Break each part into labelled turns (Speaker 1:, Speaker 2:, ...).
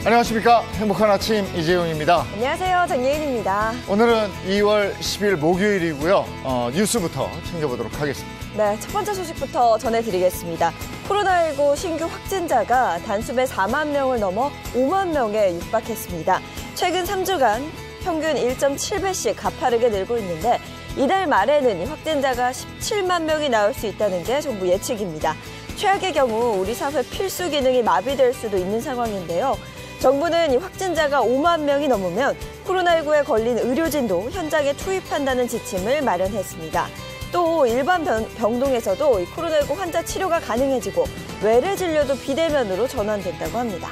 Speaker 1: 안녕하십니까. 행복한 아침 이재용입니다.
Speaker 2: 안녕하세요. 정예인입니다.
Speaker 1: 오늘은 2월 10일 목요일이고요. 뉴스부터 챙겨보도록 하겠습니다.
Speaker 2: 네, 첫 번째 소식부터 전해드리겠습니다. 코로나19 신규 확진자가 단숨에 4만 명을 넘어 5만 명에 육박했습니다. 최근 3주간 평균 1.7배씩 가파르게 늘고 있는데 이달 말에는 확진자가 17만 명이 나올 수 있다는 게 정부 예측입니다. 최악의 경우 우리 사회 필수 기능이 마비될 수도 있는 상황인데요. 정부는 이 확진자가 5만 명이 넘으면 코로나19에 걸린 의료진도 현장에 투입한다는 지침을 마련했습니다. 또 일반 병동에서도 이 코로나19 환자 치료가 가능해지고 외래 진료도 비대면으로 전환된다고 합니다.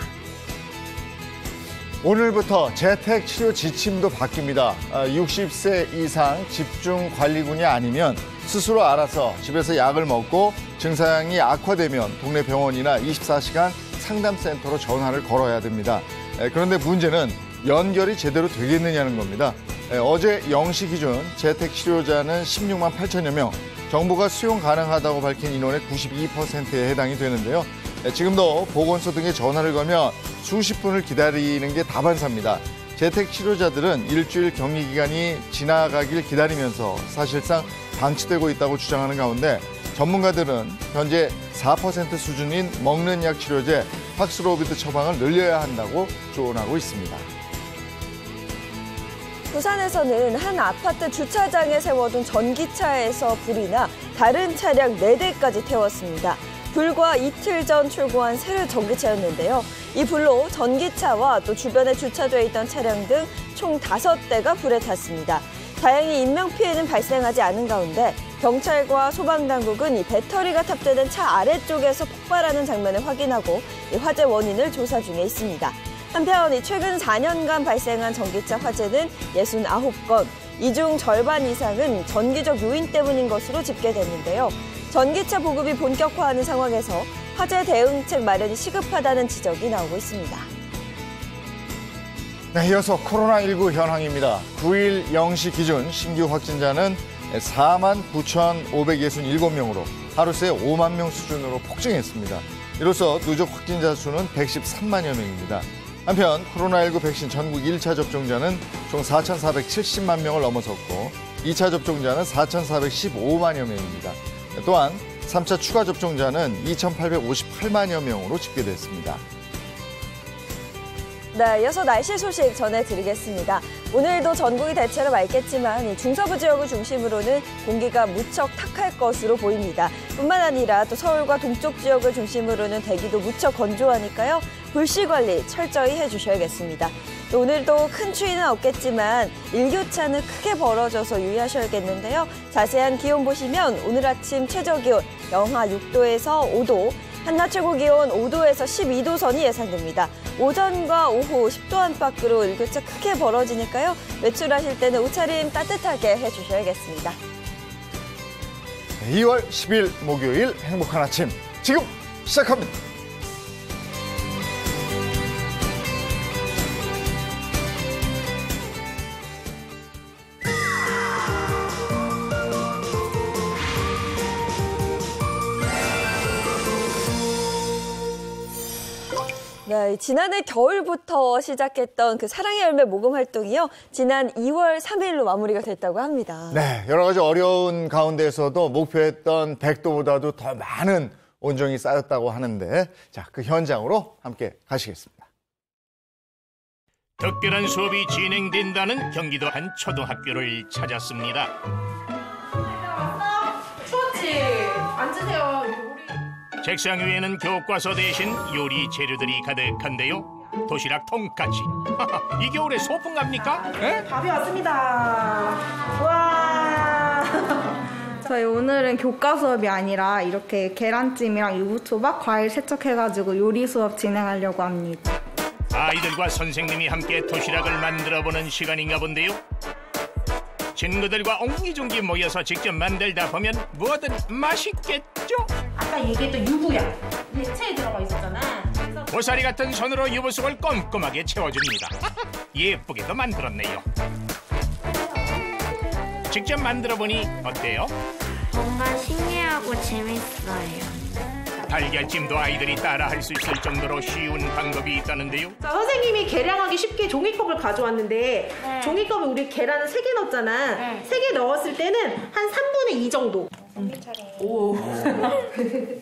Speaker 1: 오늘부터 재택 치료 지침도 바뀝니다. 60세 이상 집중관리군이 아니면 스스로 알아서 집에서 약을 먹고 증상이 악화되면 동네 병원이나 24시간 상담센터로 전화를 걸어야 됩니다. 그런데 문제는 연결이 제대로 되겠느냐는 겁니다. 어제 0시 기준 재택 치료자는 16만 8천여 명, 정부가 수용 가능하다고 밝힌 인원의 92%에 해당이 되는데요. 지금도 보건소 등에 전화를 걸면 수십 분을 기다리는 게 다반사입니다. 재택 치료자들은 일주일 격리 기간이 지나가길 기다리면서 사실상 방치되고 있다고 주장하는 가운데 전문가들은 현재 4% 수준인 먹는 약 치료제 박스로비드 처방을 늘려야 한다고 조언하고 있습니다.
Speaker 2: 부산에서는 한 아파트 주차장에 세워둔 전기차에서 불이 나 다른 차량 4대까지 태웠습니다. 불과 이틀 전 출고한 새 전기차였는데요. 이 불로 전기차와 또 주변에 주차돼 있던 차량 등 총 5대가 불에 탔습니다. 다행히 인명피해는 발생하지 않은 가운데 경찰과 소방당국은 이 배터리가 탑재된 차 아래쪽에서 폭발하는 장면을 확인하고 이 화재 원인을 조사 중에 있습니다. 한편 최근 4년간 발생한 전기차 화재는 69건, 이 중 절반 이상은 전기적 요인 때문인 것으로 집계됐는데요. 전기차 보급이 본격화하는 상황에서 화재 대응책 마련이 시급하다는 지적이 나오고 있습니다.
Speaker 1: 네, 이어서 코로나19 현황입니다. 9일 0시 기준 신규 확진자는 4만 9,567명으로 하루 새 5만 명 수준으로 폭증했습니다. 이로써 누적 확진자 수는 113만여 명입니다. 한편 코로나19 백신 전국 1차 접종자는 총 4,470만 명을 넘어섰고 2차 접종자는 4,415만여 명입니다. 또한 3차 추가 접종자는 2,858만여 명으로 집계됐습니다.
Speaker 2: 네, 이어서 날씨 소식 전해드리겠습니다. 오늘도 전국이 대체로 맑겠지만 중서부 지역을 중심으로는 공기가 무척 탁할 것으로 보입니다. 뿐만 아니라 또 서울과 동쪽 지역을 중심으로는 대기도 무척 건조하니까요. 불씨 관리 철저히 해주셔야겠습니다. 또 오늘도 큰 추위는 없겠지만 일교차는 크게 벌어져서 유의하셔야겠는데요. 자세한 기온 보시면 오늘 아침 최저기온 영하 6도에서 5도, 한낮 최고 기온 5도에서 12도 선이 예상됩니다. 오전과 오후 10도 안팎으로 일교차 크게 벌어지니까요. 외출하실 때는 옷차림 따뜻하게 해주셔야겠습니다.
Speaker 1: 2월 10일 목요일 행복한 아침 지금 시작합니다.
Speaker 2: 네, 지난해 겨울부터 시작했던 그 사랑의 열매 모금 활동이요. 지난 2월 3일로 마무리가 됐다고 합니다.
Speaker 1: 네, 여러 가지 어려운 가운데서도 목표했던 100도보다도 더 많은 온종이 쌓였다고 하는데 자, 그 현장으로 함께 가시겠습니다.
Speaker 3: 특별한 수업이 진행된다는 경기도 한 초등학교를 찾았습니다.
Speaker 4: 추웠지? 앉으세요.
Speaker 3: 책상 위에는 교과서 대신 요리 재료들이 가득한데요. 도시락, 통까지. 이 겨울에 소풍 갑니까?
Speaker 4: 네, 밥이 왔습니다. 와. 저희 오늘은 교과 수업이 아니라 이렇게 계란찜이랑 유부초밥, 과일 세척해가지고 요리 수업 진행하려고 합니다.
Speaker 3: 아이들과 선생님이 함께 도시락을 만들어보는 시간인가 본데요. 친구들과 옹기종기 모여서 직접 만들다 보면 뭐든 맛있겠죠?
Speaker 4: 아까 얘기했던 유부야. 액체에 들어가 있었잖아. 그래서
Speaker 3: 고사리 같은 손으로 유부속을 꼼꼼하게 채워줍니다. 예쁘게도 만들었네요. 직접 만들어보니 어때요?
Speaker 5: 뭔가 신기하고 재밌어요.
Speaker 3: 달걀찜도 아이들이 따라할 수 있을 정도로 쉬운 방법이 있다는데요.
Speaker 6: 자, 선생님이 계량하기 쉽게 종이컵을 가져왔는데
Speaker 5: 네.
Speaker 6: 종이컵에 우리 계란을 3개 넣었잖아.
Speaker 5: 네.
Speaker 6: 3개 넣었을 때는 한 3분의 2 정도. 오.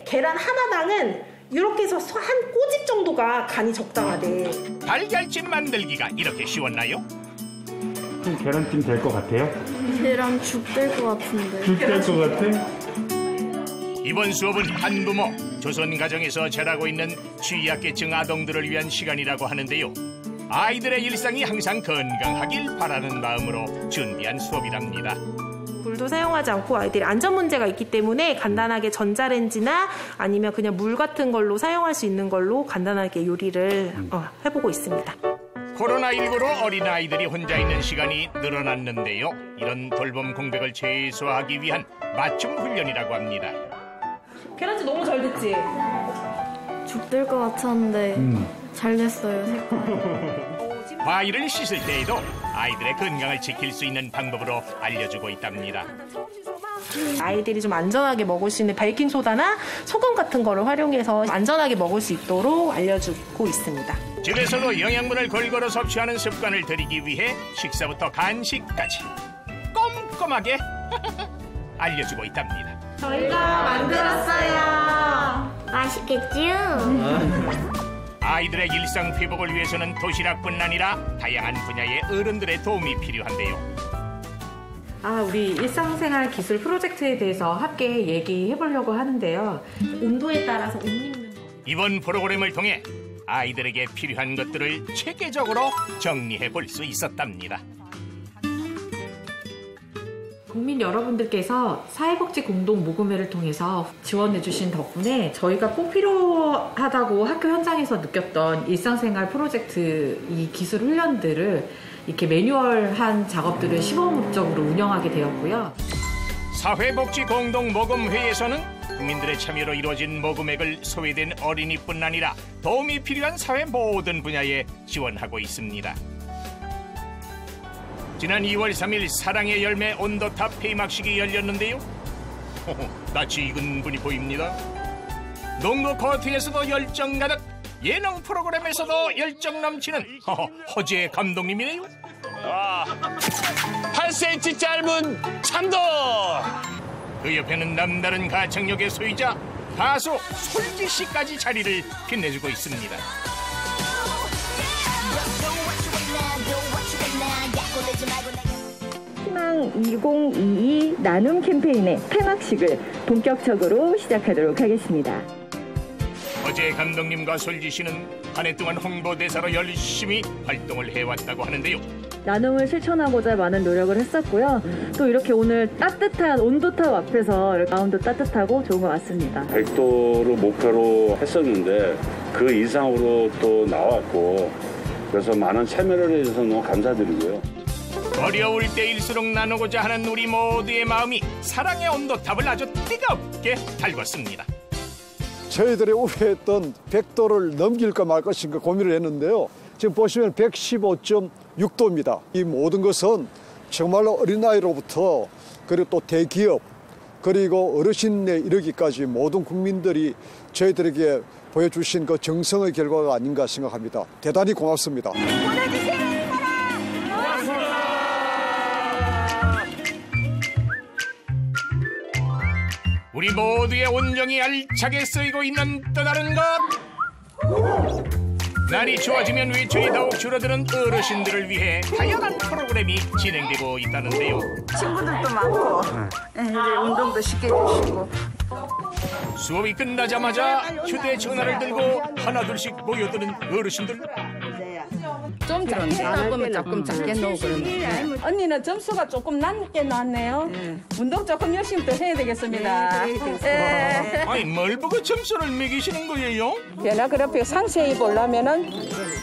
Speaker 6: 계란 하나당은 이렇게 해서 한 꼬집 정도가 간이 적당하대.
Speaker 3: 달걀찜 만들기가 이렇게 쉬웠나요?
Speaker 7: 계란찜 될 것 같아요?
Speaker 5: 계란 죽 될 것 같은데.
Speaker 7: 죽 될 것 같아?
Speaker 3: 이번 수업은 한부모, 조선 가정에서 자라고 있는 취약계층 아동들을 위한 시간이라고 하는데요. 아이들의 일상이 항상 건강하길 바라는 마음으로 준비한 수업이랍니다.
Speaker 6: 불도 사용하지 않고 아이들이 안전 문제가 있기 때문에 간단하게 전자레인지나 아니면 그냥 물 같은 걸로 사용할 수 있는 걸로 간단하게 요리를 해보고 있습니다.
Speaker 3: 코로나19로 어린아이들이 혼자 있는 시간이 늘어났는데요. 이런 돌봄 공백을 최소화하기 위한 맞춤 훈련이라고 합니다.
Speaker 6: 계란찜 너무 잘 됐지?
Speaker 5: 죽 될 것 같았는데 잘 됐어요.
Speaker 3: 과일을 씻을 때에도 아이들의 건강을 지킬 수 있는 방법으로 알려주고 있답니다.
Speaker 6: 아이들이 좀 안전하게 먹을 수 있는 베이킹소다나 소금 같은 거를 활용해서 안전하게 먹을 수 있도록 알려주고 있습니다.
Speaker 3: 집에서도 영양분을 골고루 섭취하는 습관을 들이기 위해 식사부터 간식까지 꼼꼼하게 알려주고 있답니다.
Speaker 6: 저희가 만들었어요.
Speaker 5: 맛있겠죠?
Speaker 3: 아이들의 일상 회복을 위해서는 도시락뿐 아니라 다양한 분야의 어른들의 도움이 필요한데요.
Speaker 8: 우리 일상생활 기술 프로젝트에 대해서 함께 얘기해 보려고 하는데요.
Speaker 6: 온도에 따라서 옷 입는 거.
Speaker 3: 이번 프로그램을 통해 아이들에게 필요한 것들을 체계적으로 정리해 볼 수 있었답니다.
Speaker 8: 국민 여러분들께서 사회복지 공동 모금회를 통해서 지원해 주신 덕분에 저희가 꼭 필요하다고 학교 현장에서 느꼈던 일상생활 프로젝트 이 기술 훈련들을 이렇게 매뉴얼한 작업들을 시범적으로 운영하게 되었고요.
Speaker 3: 사회복지 공동 모금회에서는 국민들의 참여로 이루어진 모금액을 소외된 어린이뿐 아니라 도움이 필요한 사회 모든 분야에 지원하고 있습니다. 지난 2월 3일 사랑의 열매 온도탑 폐막식이 열렸는데요. 낯이 익은 분이 보입니다. 농구 코트에서도 열정 가득, 예능 프로그램에서도 열정 넘치는 허재 감독님이네요.
Speaker 9: 8cm 짧은 참돔!
Speaker 3: 그 옆에는 남다른 가창력의 소유자 가수 솔지 씨까지 자리를 빛내주고 있습니다.
Speaker 2: 희망 2022 나눔 캠페인의 폐막식을 본격적으로 시작하도록 하겠습니다.
Speaker 3: 어제 감독님과 솔지 씨는 한 해 동안 홍보대사로 열심히 활동을 해왔다고 하는데요.
Speaker 10: 나눔을 실천하고자 많은 노력을 했었고요. 또 이렇게 오늘 따뜻한 온도탑 앞에서 마음도 따뜻하고 좋은 것 같습니다.
Speaker 11: 100도를 목표로 했었는데 그 이상으로 또 나왔고 그래서 많은 참여를 해주셔서 너무 감사드리고요.
Speaker 3: 어려울 때일수록 나누고자 하는 우리 모두의 마음이 사랑의 온도탑을 아주 뜨겁게 달궜습니다.
Speaker 12: 저희들이 우려했던 100도를 넘길까 말 것인가 고민을 했는데요. 지금 보시면 115.6도입니다. 이 모든 것은 정말로 어린아이로부터 그리고 또 대기업 그리고 어르신에 이르기까지 모든 국민들이 저희들에게 보여주신 그 정성의 결과가 아닌가 생각합니다. 대단히 고맙습니다.
Speaker 3: 우리 모두의 온정이 알차게 쓰이고 있는 또 다른 것. 날이 좋아지면 외출이 더욱 줄어드는 어르신들을 위해 다양한 프로그램이 진행되고 있다는데요.
Speaker 13: 친구들도 많고 이제 운동도 쉽게 해주시고.
Speaker 3: 수업이 끝나자마자 휴대전화를 들고 하나둘씩 모여드는 어르신들.
Speaker 13: 좀 작게 할 거면 조금 작게 넣고 그러는데. 언니는 점수가 조금 낮게 나왔네요. 운동 조금 열심히 더 해야 되겠습니다.
Speaker 3: 아니 뭘 보고 점수를 매기시는 거예요?
Speaker 13: 변화그래픽 상세히 보려면은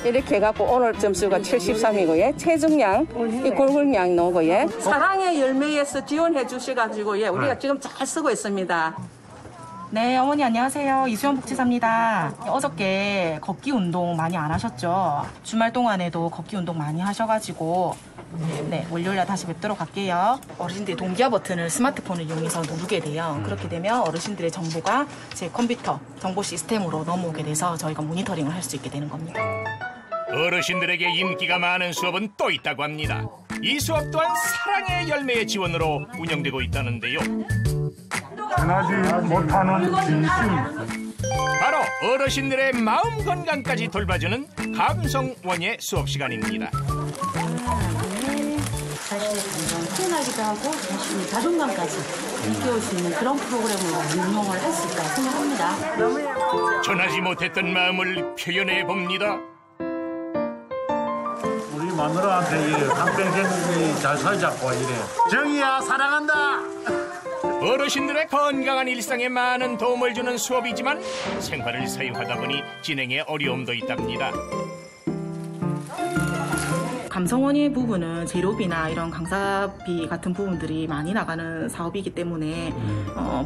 Speaker 13: 이렇게 해갖고 오늘 점수가 73이고요. 체중량, 이 골격량 나오고요. 사랑의 열매에서 지원해 주셔가지고 우리가 지금 잘 쓰고 있습니다.
Speaker 14: 네, 어머니 안녕하세요. 이수연 복지사입니다. 어저께 걷기 운동 많이 안 하셨죠? 주말 동안에도 걷기 운동 많이 하셔가지고 네, 월요일날 다시 뵙도록 할게요. 어르신들이 동기화 버튼을 스마트폰을 이용해서 누르게 돼요. 그렇게 되면 어르신들의 정보가 제 컴퓨터 정보 시스템으로 넘어오게 돼서 저희가 모니터링을 할 수 있게 되는 겁니다.
Speaker 3: 어르신들에게 인기가 많은 수업은 또 있다고 합니다. 이 수업 또한 사랑의 열매의 지원으로 운영되고 있다는데요.
Speaker 7: 변하지 못하는 진심.
Speaker 3: 바로 어르신들의 마음 건강까지 돌봐주는 감성원예 수업 시간입니다.
Speaker 15: 자신의 감정을 표현하기도 하고 자신의 자존감까지 일깨울 수 있는 그런 프로그램으로 운영을 할 수 있다고 생각합니다.
Speaker 3: 전하지 못했던 마음을 표현해 봅니다.
Speaker 16: 우리 마누라한테 이래 한평생이 잘 살자고 이래. 정이야 사랑한다.
Speaker 3: 어르신들의 건강한 일상에 많은 도움을 주는 수업이지만 생활을 사유하다 보니 진행에 어려움도 있답니다.
Speaker 14: 감성원예 부분은 재료비나 이런 강사비 같은 부분들이 많이 나가는 사업이기 때문에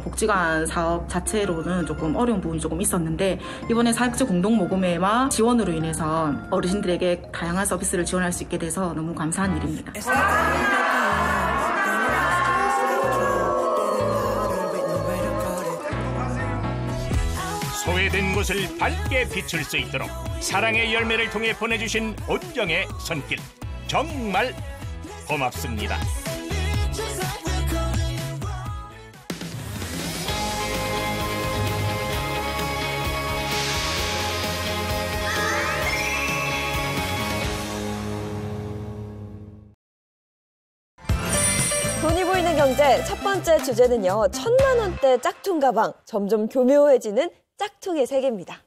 Speaker 14: 복지관 사업 자체로는 조금 어려운 부분이 조금 있었는데 이번에 사회복지 공동모금회와 지원으로 인해서 어르신들에게 다양한 서비스를 지원할 수 있게 돼서 너무 감사한 일입니다.
Speaker 3: 소외된 곳을 밝게 비출 수 있도록 사랑의 열매를 통해 보내주신 온정의 손길 정말 고맙습니다.
Speaker 2: 돈이 보이는 경제 첫 번째 주제는요. 1,000만 원대 짝퉁 가방, 점점 교묘해지는 짝퉁의 세계입니다.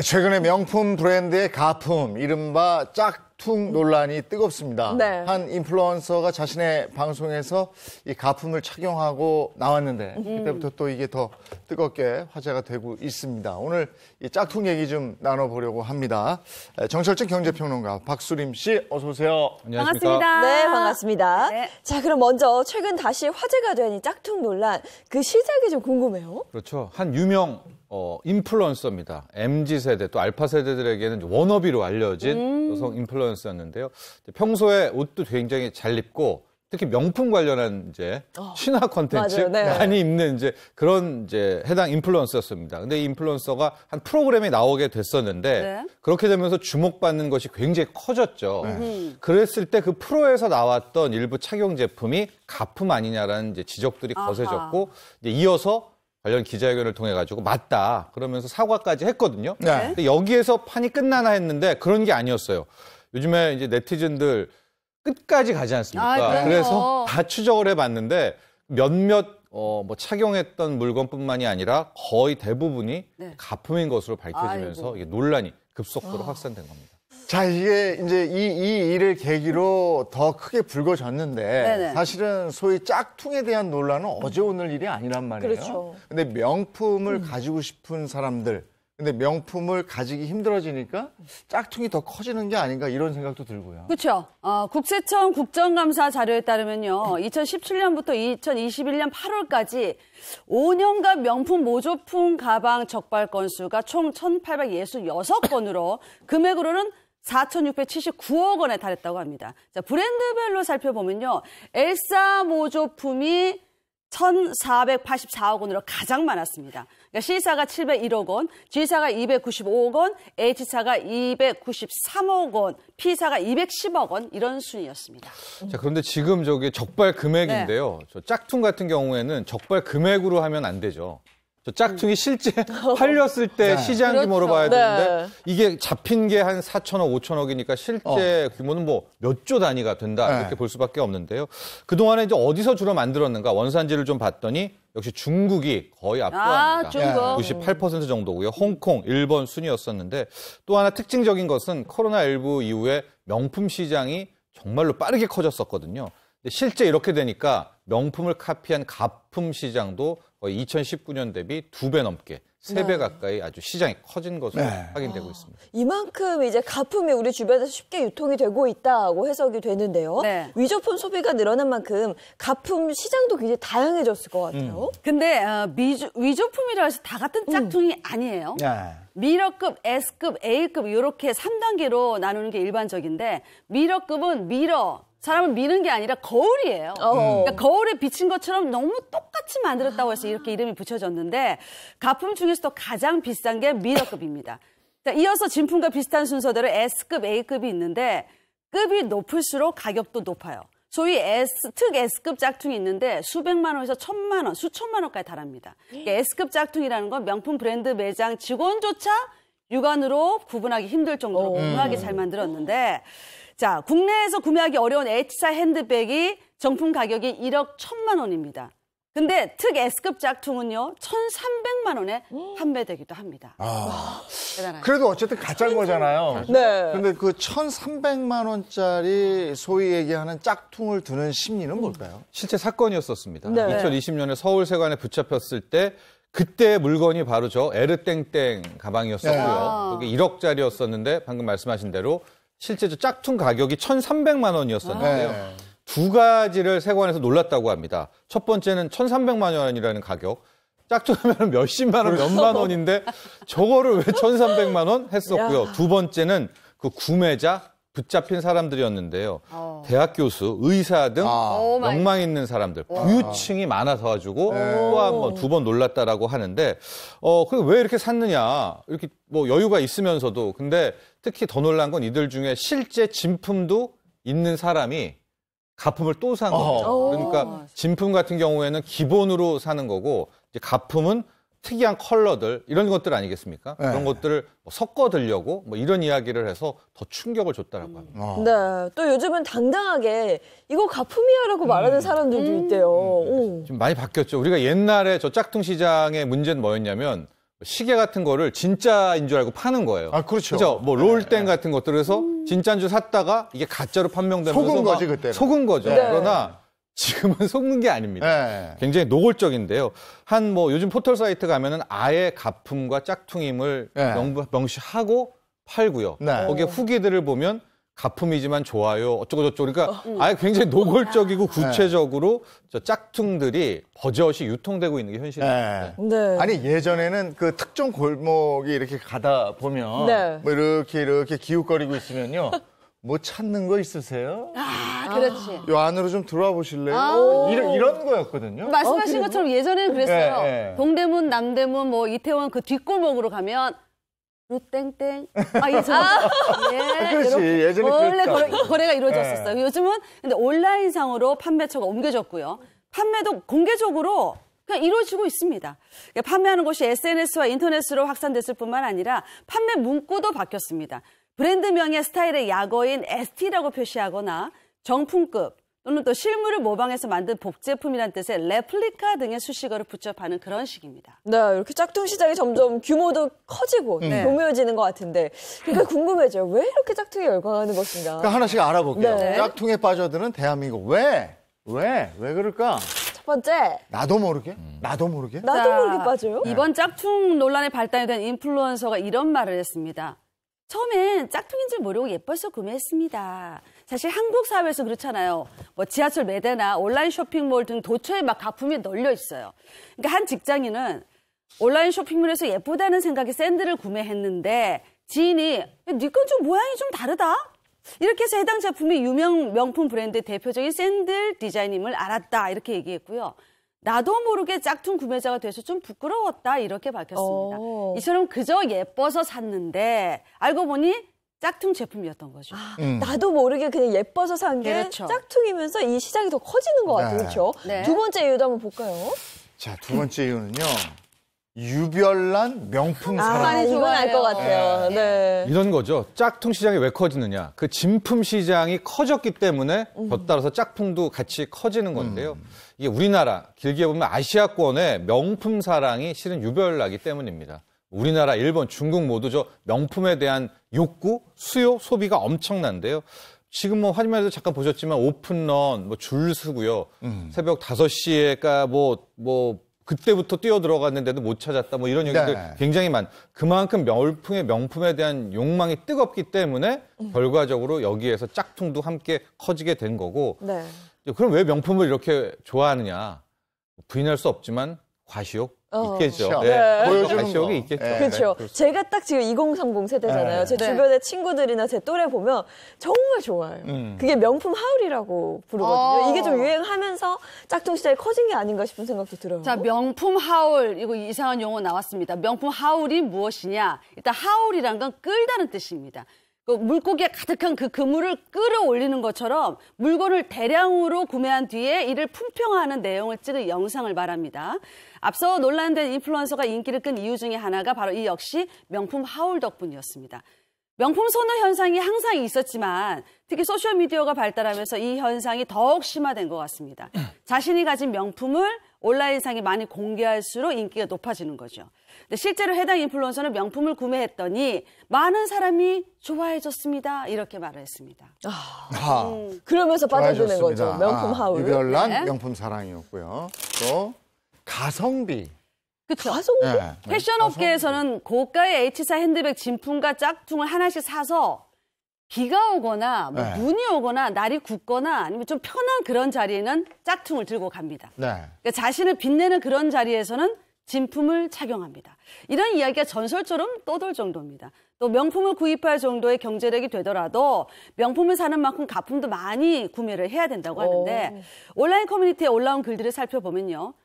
Speaker 1: 최근에 명품 브랜드의 가품, 이른바 짝퉁 논란이 뜨겁습니다.
Speaker 2: 네.
Speaker 1: 한 인플루언서가 자신의 방송에서 이 가품을 착용하고 나왔는데 그때부터 또 이게 더 뜨겁게 화제가 되고 있습니다. 오늘 이 짝퉁 얘기 좀 나눠보려고 합니다. 정철진 경제평론가 박수림 씨 어서 오세요.
Speaker 2: 반갑습니다. 네, 반갑습니다. 네. 자, 그럼 먼저 최근 다시 화제가 된 이 짝퉁 논란, 그 시작이 좀 궁금해요.
Speaker 17: 그렇죠. 한 유명 인플루언서입니다. MZ세대 또 알파세대들에게는 워너비로 알려진 여성 인플루언서였는데요. 평소에 옷도 굉장히 잘 입고 특히 명품 관련한 이제 신화 콘텐츠
Speaker 2: 네.
Speaker 17: 많이 입는 이제 그런 이제 해당 인플루언서였습니다. 근데 이 인플루언서가 한 프로그램에 나오게 됐었는데
Speaker 18: 네.
Speaker 17: 그렇게 되면서 주목받는 것이 굉장히 커졌죠. 그랬을 때 그 프로에서 나왔던 일부 착용 제품이 가품 아니냐라는 이제 지적들이 거세졌고 이제 이어서 관련 기자회견을 통해 가지고 맞다 그러면서 사과까지 했거든요.
Speaker 1: 네.
Speaker 17: 근데 여기에서 판이 끝나나 했는데 그런 게 아니었어요. 요즘에 이제 네티즌들 끝까지 가지 않습니까? 그래서 다 추적을 해봤는데 몇몇 뭐 착용했던 물건뿐만이 아니라 거의 대부분이 가품인 것으로 밝혀지면서 이게 논란이 급속도로 확산된 겁니다.
Speaker 1: 자, 이게 이제 이 일을 계기로 더 크게 불거졌는데
Speaker 18: 네네.
Speaker 1: 사실은 소위 짝퉁에 대한 논란은 어제 오늘 일이 아니란 말이에요.
Speaker 2: 그렇죠.
Speaker 1: 근데 명품을 가지고 싶은 사람들, 근데 명품을 가지기 힘들어지니까 짝퉁이 더 커지는 게 아닌가 이런 생각도 들고요.
Speaker 18: 그렇죠. 국세청 국정감사 자료에 따르면요. 2017년부터 2021년 8월까지 5년간 명품 모조품 가방 적발 건수가 총 1,866건으로 금액으로는 4,679억 원에 달했다고 합니다. 자, 브랜드별로 살펴보면요. 엘사 모조품이 1,484억 원으로 가장 많았습니다. 그러니까 C사가 701억 원, G사가 295억 원, H사가 293억 원, P사가 210억 원 이런 순이었습니다.
Speaker 17: 자, 그런데 지금 저게 적발 금액인데요. 저 짝퉁 같은 경우에는 적발 금액으로 하면 안 되죠. 저 짝퉁이 실제 팔렸을 때 시장 규모로 봐야 되는데 이게 잡힌 게 한 4천억, 5천억이니까 실제 규모는 뭐 몇 조 단위가 된다 이렇게 볼 수밖에 없는데요. 그동안에 이제 어디서 주로 만들었는가 원산지를 좀 봤더니 역시 중국이 거의 압도합니다.
Speaker 18: 중국.
Speaker 17: 98% 정도고요. 홍콩, 일본 순이었었는데 또 하나 특징적인 것은 코로나19 이후에 명품 시장이 정말로 빠르게 커졌었거든요. 근데 실제 이렇게 되니까 명품을 카피한 가품 시장도 거의 2019년 대비 2배 넘게 3배 가까이 아주 시장이 커진 것으로 확인되고 있습니다.
Speaker 2: 이만큼 이제 가품이 우리 주변에서 쉽게 유통이 되고 있다고 해석이 되는데요. 위조품 소비가 늘어난 만큼 가품 시장도 굉장히 다양해졌을 것 같아요.
Speaker 18: 근데 위조품이라 해서 다 같은 짝퉁이 아니에요. 미러급, S급, A급 이렇게 3단계로 나누는 게 일반적인데 미러급은 사람을 미는 게 아니라 거울이에요. 그러니까 거울에 비친 것처럼 너무 똑같이 만들었다고 해서 이렇게 이름이 붙여졌는데 가품 중에서도 가장 비싼 게 미러급입니다. 이어서 진품과 비슷한 순서대로 S급, A급이 있는데 급이 높을수록 가격도 높아요. 소위 특 S급 짝퉁이 있는데 수백만 원에서 천만 원, 수천만 원까지 달합니다. 그러니까 S급 짝퉁이라는 건 명품 브랜드 매장 직원조차 육안으로 구분하기 힘들 정도로 훌륭하게 잘 만들었는데 자, 국내에서 구매하기 어려운 H사 핸드백이 정품 가격이 1억 1천만 원입니다. 근데 특 S급 짝퉁은요, 1,300만 원에 판매되기도 합니다. 대단하죠.
Speaker 1: 그래도 어쨌든 가짜인 거잖아요. 근데 그 1,300만 원짜리 소위 얘기하는 짝퉁을 드는 심리는 뭘까요?
Speaker 17: 실제 사건이었었습니다. 2020년에 서울세관에 붙잡혔을 때 그때 물건이 바로 저 에르땡땡 가방이었었고요. 그게 1억짜리였었는데 방금 말씀하신 대로 실제 저 짝퉁 가격이 1,300만 원이었었는데요. 두 가지를 세관에서 놀랐다고 합니다. 첫 번째는 1,300만 원이라는 가격. 짝퉁하면 몇십만 원, 몇만 원인데 저거를 왜 1,300만 원 했었고요. 두 번째는 그 구매자, 붙잡힌 사람들이었는데요. 대학 교수, 의사 등 명망 있는 사람들, 부유층이 많아서 가지고 또 두 번 놀랐다라고 하는데 왜 이렇게 샀느냐. 이렇게 뭐 여유가 있으면서도. 근데 특히 더 놀란 건 이들 중에 실제 진품도 있는 사람이 가품을 또 산 겁니다. 그러니까 진품 같은 경우에는 기본으로 사는 거고 이제 가품은 특이한 컬러들 이런 것들 아니겠습니까? 그런 것들을 섞어 들려고 뭐 이런 이야기를 해서 더 충격을 줬다라고 합니다.
Speaker 2: 네, 또 요즘은 당당하게 이거 가품이야라고 말하는 사람들도 있대요.
Speaker 17: 좀 많이 바뀌었죠. 우리가 옛날에 저 짝퉁 시장의 문제는 뭐였냐면 시계 같은 거를 진짜인 줄 알고 파는 거예요.
Speaker 1: 그렇죠.
Speaker 17: 뭐 롤땡 같은 것들 그래서 진짜인 줄 샀다가 이게 가짜로 판명되면서
Speaker 1: 속은 거지 그때.
Speaker 17: 속은 거죠. 그러나 지금은 속는 게 아닙니다. 굉장히 노골적인데요. 뭐 요즘 포털 사이트 가면은 아예 가품과 짝퉁임을 명시하고 팔고요. 거기에 후기들을 보면 가품이지만 좋아요. 어쩌고저쩌고. 그러니까 아예 굉장히 노골적이고 구체적으로 저 짝퉁들이 버젓이 유통되고 있는 게 현실입니다.
Speaker 1: 아니 예전에는 그 특정 골목이 이렇게 가다 보면 뭐 이렇게 기웃거리고 있으면요. 뭐 찾는 거 있으세요?
Speaker 18: 그렇지.
Speaker 1: 요 안으로 좀 들어와 보실래요? 이런 거였거든요.
Speaker 18: 말씀하신 것처럼 예전에는 그랬어요. 동대문, 남대문, 뭐 이태원 그 뒷골목으로 가면 루땡땡.
Speaker 1: 그렇지. 예전에
Speaker 18: 원래 거래가 이루어졌었어요. 요즘은 근데 온라인상으로 판매처가 옮겨졌고요. 판매도 공개적으로 그냥 이루어지고 있습니다. 그러니까 판매하는 곳이 SNS와 인터넷으로 확산됐을 뿐만 아니라 판매 문구도 바뀌었습니다. 브랜드명의 스타일의 약어인 ST라고 표시하거나 정품급 또는 또 실물을 모방해서 만든 복제품이란 뜻의 레플리카 등의 수식어를 붙여 파는 그런 식입니다.
Speaker 2: 네, 이렇게 짝퉁 시장이 점점 규모도 커지고 교묘해지는 것 같은데 그러니까 궁금해져요. 왜 이렇게 짝퉁에 열광하는 것인가?
Speaker 1: 그러니까 하나씩 알아볼게요. 짝퉁에 빠져드는 대한민국. 왜 그럴까?
Speaker 2: 첫 번째.
Speaker 1: 나도 모르게
Speaker 2: 빠져요?
Speaker 18: 이번 짝퉁 논란에 발단이 된 인플루언서가 이런 말을 했습니다. 처음엔 짝퉁인 줄 모르고 예뻐서 구매했습니다. 사실 한국 사회에서 그렇잖아요. 뭐 지하철 매대나 온라인 쇼핑몰 등 도처에 막 가품이 널려 있어요. 그러니까 한 직장인은 온라인 쇼핑몰에서 예쁘다는 생각에 샌들을 구매했는데 지인이 네 건 좀 모양이 좀 다르다? 이렇게 해서 해당 제품이 유명 명품 브랜드의 대표적인 샌들 디자인임을 알았다. 이렇게 얘기했고요. 나도 모르게 짝퉁 구매자가 돼서 좀 부끄러웠다. 이렇게 밝혔습니다. 이처럼 그저 예뻐서 샀는데 알고 보니 짝퉁 제품이었던 거죠.
Speaker 2: 나도 모르게 그냥 예뻐서 산 게 짝퉁이면서 이 시장이 더 커지는 것 같아요. 그렇죠? 두 번째 이유도 한번 볼까요?
Speaker 1: 자, 두 번째 이유는요. 유별난 명품 사랑.
Speaker 2: 이건 알 것 같아요. 네.
Speaker 17: 이런 거죠. 짝퉁 시장이 왜 커지느냐. 그 진품 시장이 커졌기 때문에 덧따라서 짝퉁도 같이 커지는 건데요. 이게 우리나라, 길게 보면 아시아권의 명품 사랑이 실은 유별나기 때문입니다. 우리나라, 일본, 중국 모두 저 명품에 대한 욕구, 수요, 소비가 엄청난데요. 지금 뭐 화면에도 잠깐 보셨지만 오픈런, 뭐 줄 서고요. 새벽 5시에가 그때부터 뛰어 들어갔는데도 못 찾았다. 뭐 이런 얘기들 굉장히 그만큼 명품에 대한 욕망이 뜨겁기 때문에 결과적으로 여기에서 짝퉁도 함께 커지게 된 거고.
Speaker 2: 네.
Speaker 17: 그럼 왜 명품을 이렇게 좋아하느냐? 부인할 수 없지만 과시욕 있겠죠. 과시욕이 있겠죠.
Speaker 2: 그렇죠. 제가 딱 지금 2030 세대잖아요. 제 주변의 친구들이나 제 또래 보면 정말 좋아요. 그게 명품 하울이라고 부르거든요. 이게 좀 유행하면서 짝퉁 시장이 커진 게 아닌가 싶은 생각도 들어요.
Speaker 18: 자, 명품 하울, 이거 이상한 용어 나왔습니다. 명품 하울이 무엇이냐? 일단 하울이란 건 끌다는 뜻입니다. 그 물고기가 가득한 그 그물을 끌어올리는 것처럼 물건을 대량으로 구매한 뒤에 이를 품평하는 내용을 찍은 영상을 말합니다. 앞서 논란된 인플루언서가 인기를 끈 이유 중에 하나가 바로 이 역시 명품 하울 덕분이었습니다. 명품 선호 현상이 항상 있었지만 특히 소셜미디어가 발달하면서 이 현상이 더욱 심화된 것 같습니다. 자신이 가진 명품을 온라인상에 많이 공개할수록 인기가 높아지는 거죠. 근데 실제로 해당 인플루언서는 명품을 구매했더니 많은 사람이 좋아해줬습니다. 이렇게 말을 했습니다.
Speaker 2: 그러면서 빠져드는 거죠. 명품 하울.
Speaker 1: 유별난 명품 사랑이었고요. 또 가성비.
Speaker 18: 그렇죠.
Speaker 2: 가성비?
Speaker 18: 패션 업계에서는 고가의 H사 핸드백 진품과 짝퉁을 하나씩 사서 비가 오거나 눈이 오거나 날이 굳거나 아니면 좀 편한 그런 자리에는 짝퉁을 들고 갑니다. 그러니까 자신을 빛내는 그런 자리에서는 진품을 착용합니다. 이런 이야기가 전설처럼 떠돌 정도입니다. 또 명품을 구입할 정도의 경제력이 되더라도 명품을 사는 만큼 가품도 많이 구매를 해야 된다고 하는데 온라인 커뮤니티에 올라온 글들을 살펴보면요.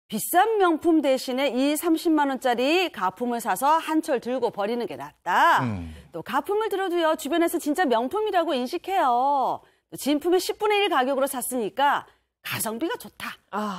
Speaker 18: 비싼 명품 대신에 이 30만 원짜리 가품을 사서 한철 들고 버리는 게 낫다. 또 가품을 들어도요. 주변에서 진짜 명품이라고 인식해요. 또 진품의 10분의 1 가격으로 샀으니까 가성비가 좋다.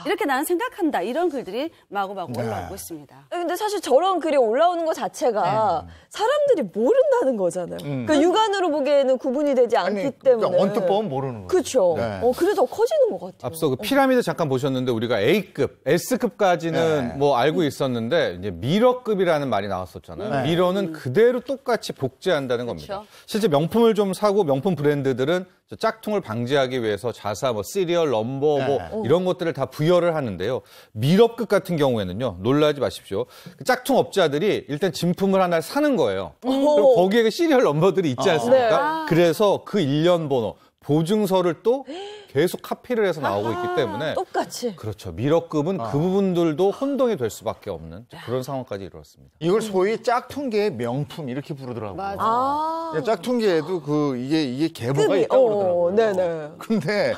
Speaker 18: 이렇게 나는 생각한다. 이런 글들이 마구마구 올라오고 있습니다.
Speaker 2: 근데 사실 저런 글이 올라오는 것 자체가 사람들이 모른다는 거잖아요. 그러니까 육안으로 보기에는 구분이 되지 않기 때문에.
Speaker 1: 그러니까 언뜻 보면 모르는 거죠.
Speaker 2: 그렇죠. 그래서 더 커지는 것 같아요.
Speaker 17: 앞서 그 피라미드 잠깐 보셨는데 우리가 A급, S급까지는 뭐 알고 있었는데 이제 미러급이라는 말이 나왔었잖아요. 미러는 그대로 똑같이 복제한다는 겁니다. 실제 명품을 좀 사고 명품 브랜드들은 짝퉁을 방지하기 위해서 자사, 뭐 시리얼, 넘버 뭐 이런 것들을 다 부여를 하는데요. 미러급 같은 경우에는요. 놀라지 마십시오. 짝퉁 업자들이 일단 진품을 하나 사는 거예요. 그리고 거기에 그 시리얼 넘버들이 있지 않습니까? 그래서 그 일련 번호, 보증서를 또 계속 카피를 해서 나오고 있기 때문에
Speaker 2: 똑같이.
Speaker 17: 그렇죠. 미러급은 그 부분들도 혼동이 될 수밖에 없는 그런 상황까지 이르렀습니다.
Speaker 1: 이걸 소위 짝퉁계의 명품 이렇게 부르더라고요. 짝퉁계에도 이게 계보가 있다고 그러더라고요.
Speaker 2: 네네.
Speaker 1: 근데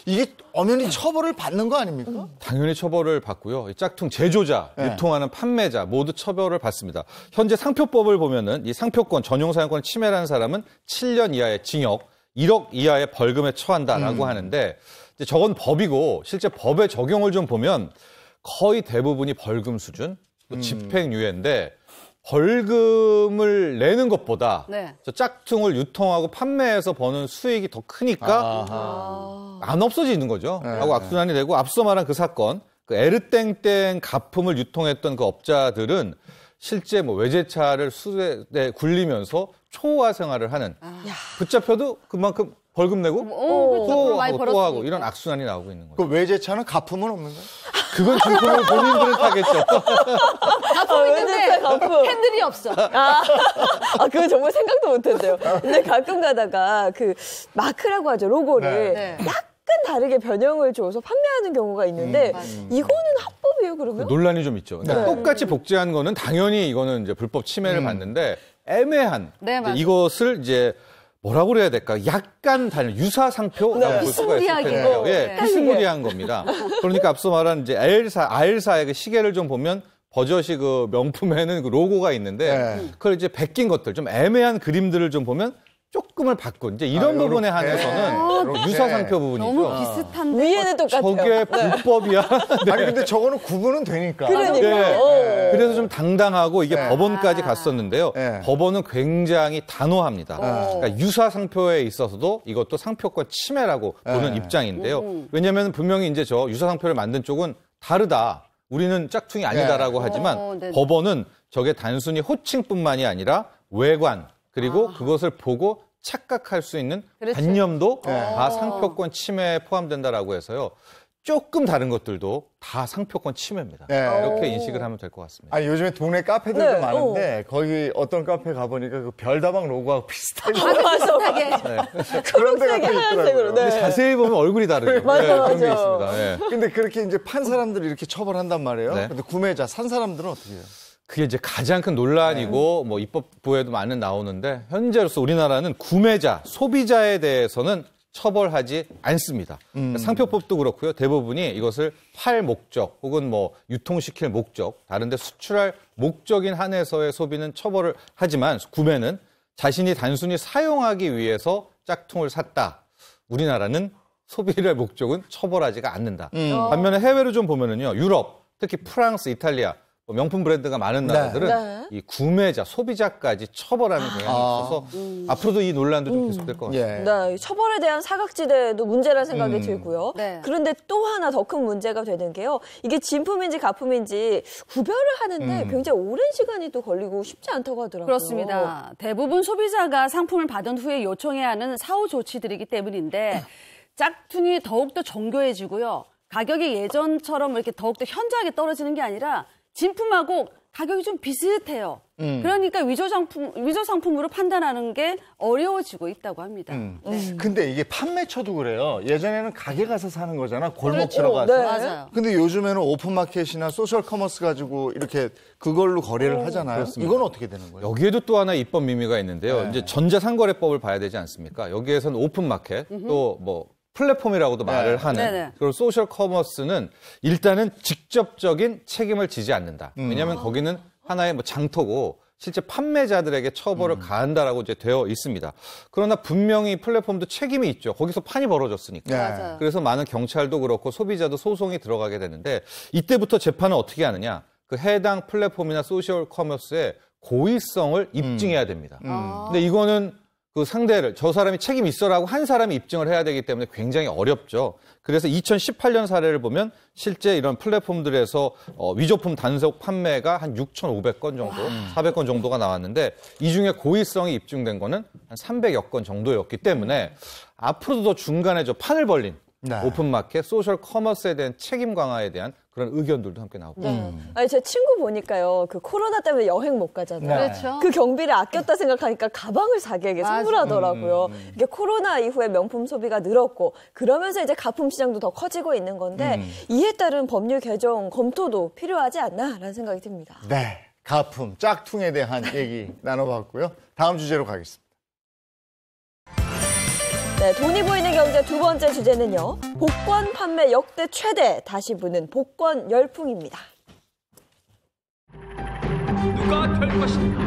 Speaker 1: 이게 엄연히 처벌을 받는 거 아닙니까?
Speaker 17: 당연히 처벌을 받고요. 짝퉁 제조자, 유통하는 판매자 모두 처벌을 받습니다. 현재 상표법을 보면은 이 상표권, 전용 사용권 침해라는 사람은 7년 이하의 징역, 1억 이하의 벌금에 처한다라고 하는데 이제 저건 법이고 실제 법의 적용을 좀 보면 거의 대부분이 벌금 수준, 집행유예인데 벌금을 내는 것보다 저 짝퉁을 유통하고 판매해서 버는 수익이 더 크니까 안 없어지는 거죠. 하고 악순환이 되고 앞서 말한 그 사건, 그 에르땡땡 가품을 유통했던 그 업자들은 실제 뭐 외제차를 수대에 굴리면서 초호화 생활을 하는 붙잡혀도 그만큼 벌금 내고 또 하고 이런 악순환이 나오고 있는 거죠.
Speaker 1: 그 외제차는 가품은 없는가요?
Speaker 17: 그건 진품을 본인들은 타겠죠.
Speaker 18: 가품이 있는데 핸들이 없어.
Speaker 2: 그건 정말 생각도 못했대요. 근데 가끔 가다가 그 마크라고 하죠. 로고를 약간 다르게 변형을 줘서 판매하는 경우가 있는데 이거는 합법이에요, 그러면?
Speaker 17: 논란이 좀 있죠. 그러니까 똑같이 복제한 거는 당연히 이거는 이제 불법 침해를 받는데 애매한 이것을 이제 뭐라고 그래야 될까? 약간 다른 유사 상표라고 볼 수가 있을 텐데요. 비스무리한 겁니다. 그러니까 앞서 말한 이제 R사의 그 시계를 좀 보면 버젓이 그 명품에는 그 로고가 있는데 그걸 이제 베낀 것들 좀 애매한 그림들을 좀 보면 조금을 바꾼 이제 이런 부분에 한해서는 유사상표 부분이죠.
Speaker 18: 너무 비슷한데
Speaker 2: 위에는 똑같아요.
Speaker 17: 저게 불법이야.
Speaker 1: 네. 아니 근데 저거는 구분은 되니까.
Speaker 2: 그러니까.
Speaker 17: 네. 그래서 좀 당당하고 이게 법원까지 갔었는데요. 법원은 굉장히 단호합니다. 그러니까 유사상표에 있어서도 이것도 상표권 침해라고 보는 입장인데요. 왜냐하면 분명히 이제 저 유사상표를 만든 쪽은 다르다. 우리는 짝퉁이 아니다라고 하지만 법원은 저게 단순히 호칭뿐만이 아니라 외관 그리고 그것을 보고 착각할 수 있는 관념도 다 상표권 침해에 포함된다라고 해서요. 조금 다른 것들도 다 상표권 침해입니다. 이렇게 인식을 하면 될 것 같습니다.
Speaker 1: 아니, 요즘에 동네 카페들도 많은데 거기 어떤 카페 가보니까 그 별다방 로고하고 비슷하게 그런 데가 또 있더라고요.
Speaker 17: 근데 자세히 보면 얼굴이 다르죠. 그런 게 있습니다.
Speaker 1: 근데 그렇게 이제 판 사람들이 이렇게 처벌한단 말이에요. 근데 구매자, 산 사람들은 어떻게 해요?
Speaker 17: 그게 이제 가장 큰 논란이고 뭐 입법부에도 많은 나오는데 현재로서 우리나라는 구매자, 소비자에 대해서는 처벌하지 않습니다. 상표법도 그렇고요. 대부분이 이것을 팔 목적 혹은 뭐 유통시킬 목적, 다른 데 수출할 목적인 한에서의 소비는 처벌을 하지만 구매는 자신이 단순히 사용하기 위해서 짝퉁을 샀다. 우리나라는 소비의 목적은 처벌하지가 않는다. 반면에 해외로 좀 보면은요. 유럽, 특히 프랑스, 이탈리아 명품 브랜드가 많은 나라들은 이 구매자, 소비자까지 처벌하는 경향이 있어서 앞으로도 이 논란도 좀 계속될 것 같습니다.
Speaker 2: 네, 처벌에 대한 사각지대도 문제라는 생각이 들고요. 그런데 또 하나 더 큰 문제가 되는 게요. 이게 진품인지 가품인지 구별을 하는데 굉장히 오랜 시간이 또 걸리고 쉽지 않다고 하더라고요.
Speaker 18: 그렇습니다. 대부분 소비자가 상품을 받은 후에 요청해야 하는 사후 조치들이기 때문인데 짝퉁이 더욱더 정교해지고요. 가격이 예전처럼 이렇게 더욱더 현저하게 떨어지는 게 아니라 진품하고 가격이 좀 비슷해요. 그러니까 위조 상품으로 판단하는 게 어려워지고 있다고 합니다.
Speaker 1: 근데 이게 판매처도 그래요. 예전에는 가게 가서 사는 거잖아. 골목 들어가서.
Speaker 18: 맞아요.
Speaker 1: 근데 요즘에는 오픈마켓이나 소셜 커머스 가지고 이렇게 그걸로 거래를 하잖아요.
Speaker 17: 그렇습니다.
Speaker 1: 이건 어떻게 되는 거예요?
Speaker 17: 여기에도 또 하나 입법 미미가 있는데요. 이제 전자상거래법을 봐야 되지 않습니까? 여기에서는 오픈마켓 또 뭐 플랫폼이라고도 말을 하는 그리고 소셜 커머스는 일단은 직접적인 책임을 지지 않는다. 왜냐하면 거기는 하나의 뭐 장터고 실제 판매자들에게 처벌을 가한다라고 이제 되어 있습니다. 그러나 분명히 플랫폼도 책임이 있죠. 거기서 판이 벌어졌으니까. 그래서 많은 경찰도 그렇고 소비자도 소송이 들어가게 되는데 이때부터 재판은 어떻게 하느냐? 그 해당 플랫폼이나 소셜 커머스의 고의성을 입증해야 됩니다. 근데 이거는 그 상대를 저 사람이 책임 있어라고 한 사람이 입증을 해야 되기 때문에 굉장히 어렵죠. 그래서 2018년 사례를 보면 실제 이런 플랫폼들에서 위조품 단속 판매가 한 6,500건 정도, 400건 정도가 나왔는데 이 중에 고의성이 입증된 거는 한 300여 건 정도였기 때문에 앞으로도 더 중간에 저 판을 벌린 오픈마켓, 소셜 커머스에 대한 책임 강화에 대한 그런 의견들도 함께 나오고 있습니다.
Speaker 2: 아니, 제 친구 보니까요. 그 코로나 때문에 여행 못 가잖아요.
Speaker 18: 그렇죠.
Speaker 2: 그 경비를 아꼈다 생각하니까 가방을 자기에게 선물하더라고요. 이게 코로나 이후에 명품 소비가 늘었고 그러면서 이제 가품 시장도 더 커지고 있는 건데 이에 따른 법률 개정 검토도 필요하지 않나라는 생각이 듭니다.
Speaker 1: 네, 가품, 짝퉁에 대한 얘기 나눠봤고요. 다음 주제로 가겠습니다.
Speaker 2: 네, 돈이 보이는 경제 두 번째 주제는요. 복권 판매 역대 최대 다시 부는 복권 열풍입니다.
Speaker 9: 누가 될 것인가?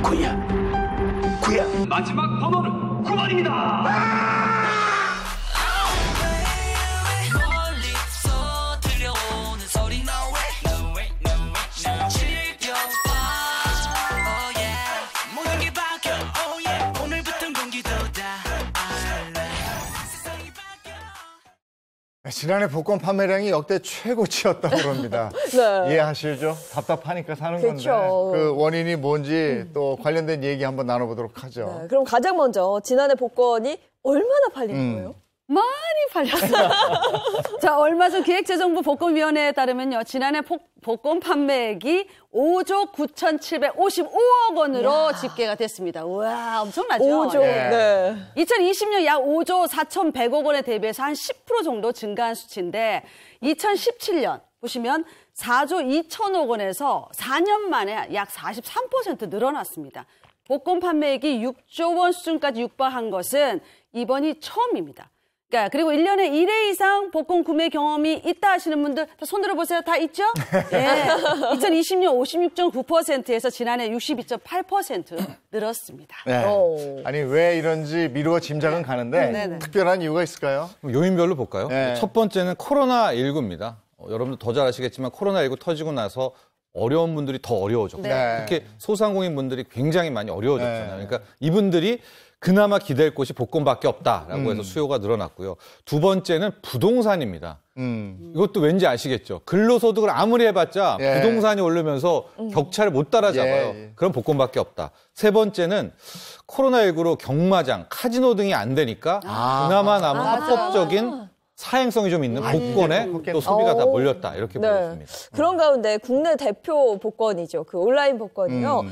Speaker 9: 9야. 마지막 번호는 9번입니다.
Speaker 1: 지난해 복권 판매량이 역대 최고치였다고 그럽니다. 이해하시죠? 답답하니까 사는 건데 그 원인이 뭔지 또 관련된 얘기 한번 나눠보도록 하죠.
Speaker 2: 네, 그럼 가장 먼저 지난해 복권이 얼마나 팔린 거예요?
Speaker 18: 많이 팔렸어요. 자, 얼마 전 기획재정부 복권위원회에 따르면요. 지난해 복권 판매액이 5조 9,755억 원으로 집계가 됐습니다. 우와, 엄청나죠?
Speaker 2: 5조. 네.
Speaker 18: 2020년 약 5조 4,100억 원에 대비해서 한 10% 정도 증가한 수치인데 2017년 보시면 4조 2천억 원에서 4년 만에 약 43% 늘어났습니다. 복권 판매액이 6조 원 수준까지 육박한 것은 이번이 처음입니다. 그러니까 그리고 1년에 1회 이상 복권 구매 경험이 있다 하시는 분들 손 들어보세요. 다 있죠? 예. 2020년 56.9%에서 지난해 62.8% 늘었습니다.
Speaker 1: 네. 아니 왜 이런지 미루어 짐작은 가는데 특별한 이유가 있을까요?
Speaker 17: 요인별로 볼까요?
Speaker 1: 네.
Speaker 17: 첫 번째는 코로나19입니다. 여러분도 더 잘 아시겠지만 코로나19 터지고 나서 어려운 분들이 더 어려워졌고 특히 소상공인 분들이 굉장히 많이 어려워졌잖아요. 그러니까 이분들이 그나마 기댈 곳이 복권밖에 없다라고 해서 수요가 늘어났고요. 두 번째는 부동산입니다. 이것도 왠지 아시겠죠? 근로소득을 아무리 해봤자 부동산이 오르면서 격차를 못 따라잡아요. 그럼 복권밖에 없다. 세 번째는 코로나19로 경마장, 카지노 등이 안 되니까 그나마 남은 합법적인 사행성이 좀 있는 복권에 또 소비가 다 몰렸다 이렇게 보였습니다.
Speaker 2: 그런 가운데 국내 대표 복권이죠. 그 온라인 복권이요.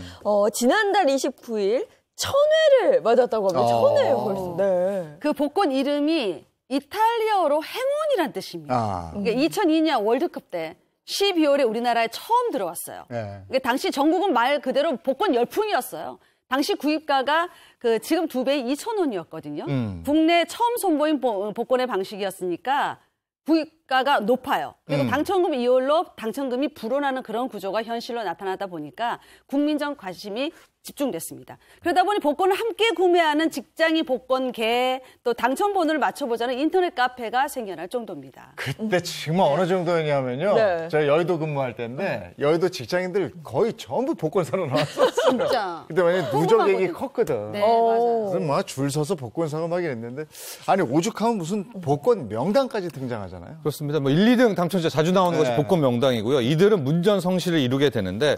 Speaker 2: 지난달 29일 1000회를 맞았다고 합니다. 1000회요 벌써. 네.
Speaker 18: 그 복권 이름이 이탈리아어로 행운이란 뜻입니다. 그러니까 2002년 월드컵 때 12월에 우리나라에 처음 들어왔어요. 그러니까 당시 전국은 말 그대로 복권 열풍이었어요. 당시 구입가가 그 지금 2배의 2,000원이었거든요. 국내 처음 선보인 복권의 방식이었으니까 구입가가 높아요. 그리고 당첨금 이율로 당첨금이 불어나는 그런 구조가 현실로 나타나다 보니까 국민적 관심이 집중됐습니다. 그러다 보니 복권을 함께 구매하는 직장인 복권계 또 당첨번호를 맞춰보자는 인터넷 카페가 생겨날 정도입니다.
Speaker 1: 그때 정말 어느 정도였냐면요. 제가 여의도 근무할 때인데 여의도 직장인들 거의 전부 복권 사러 나왔었어요.
Speaker 18: 진짜.
Speaker 1: 그때 왜냐면 누적액이 컸거든.
Speaker 18: 네, 맞아요.
Speaker 1: 그래서 막 줄 서서 복권 사고 막 이랬는데 아니 오죽하면 무슨 복권 명단까지 등장하잖아요.
Speaker 17: 그렇습니다. 뭐 1, 2등 당첨자 자주 나오는 것이 복권 명당이고요. 이들은 문전성시를 이루게 되는데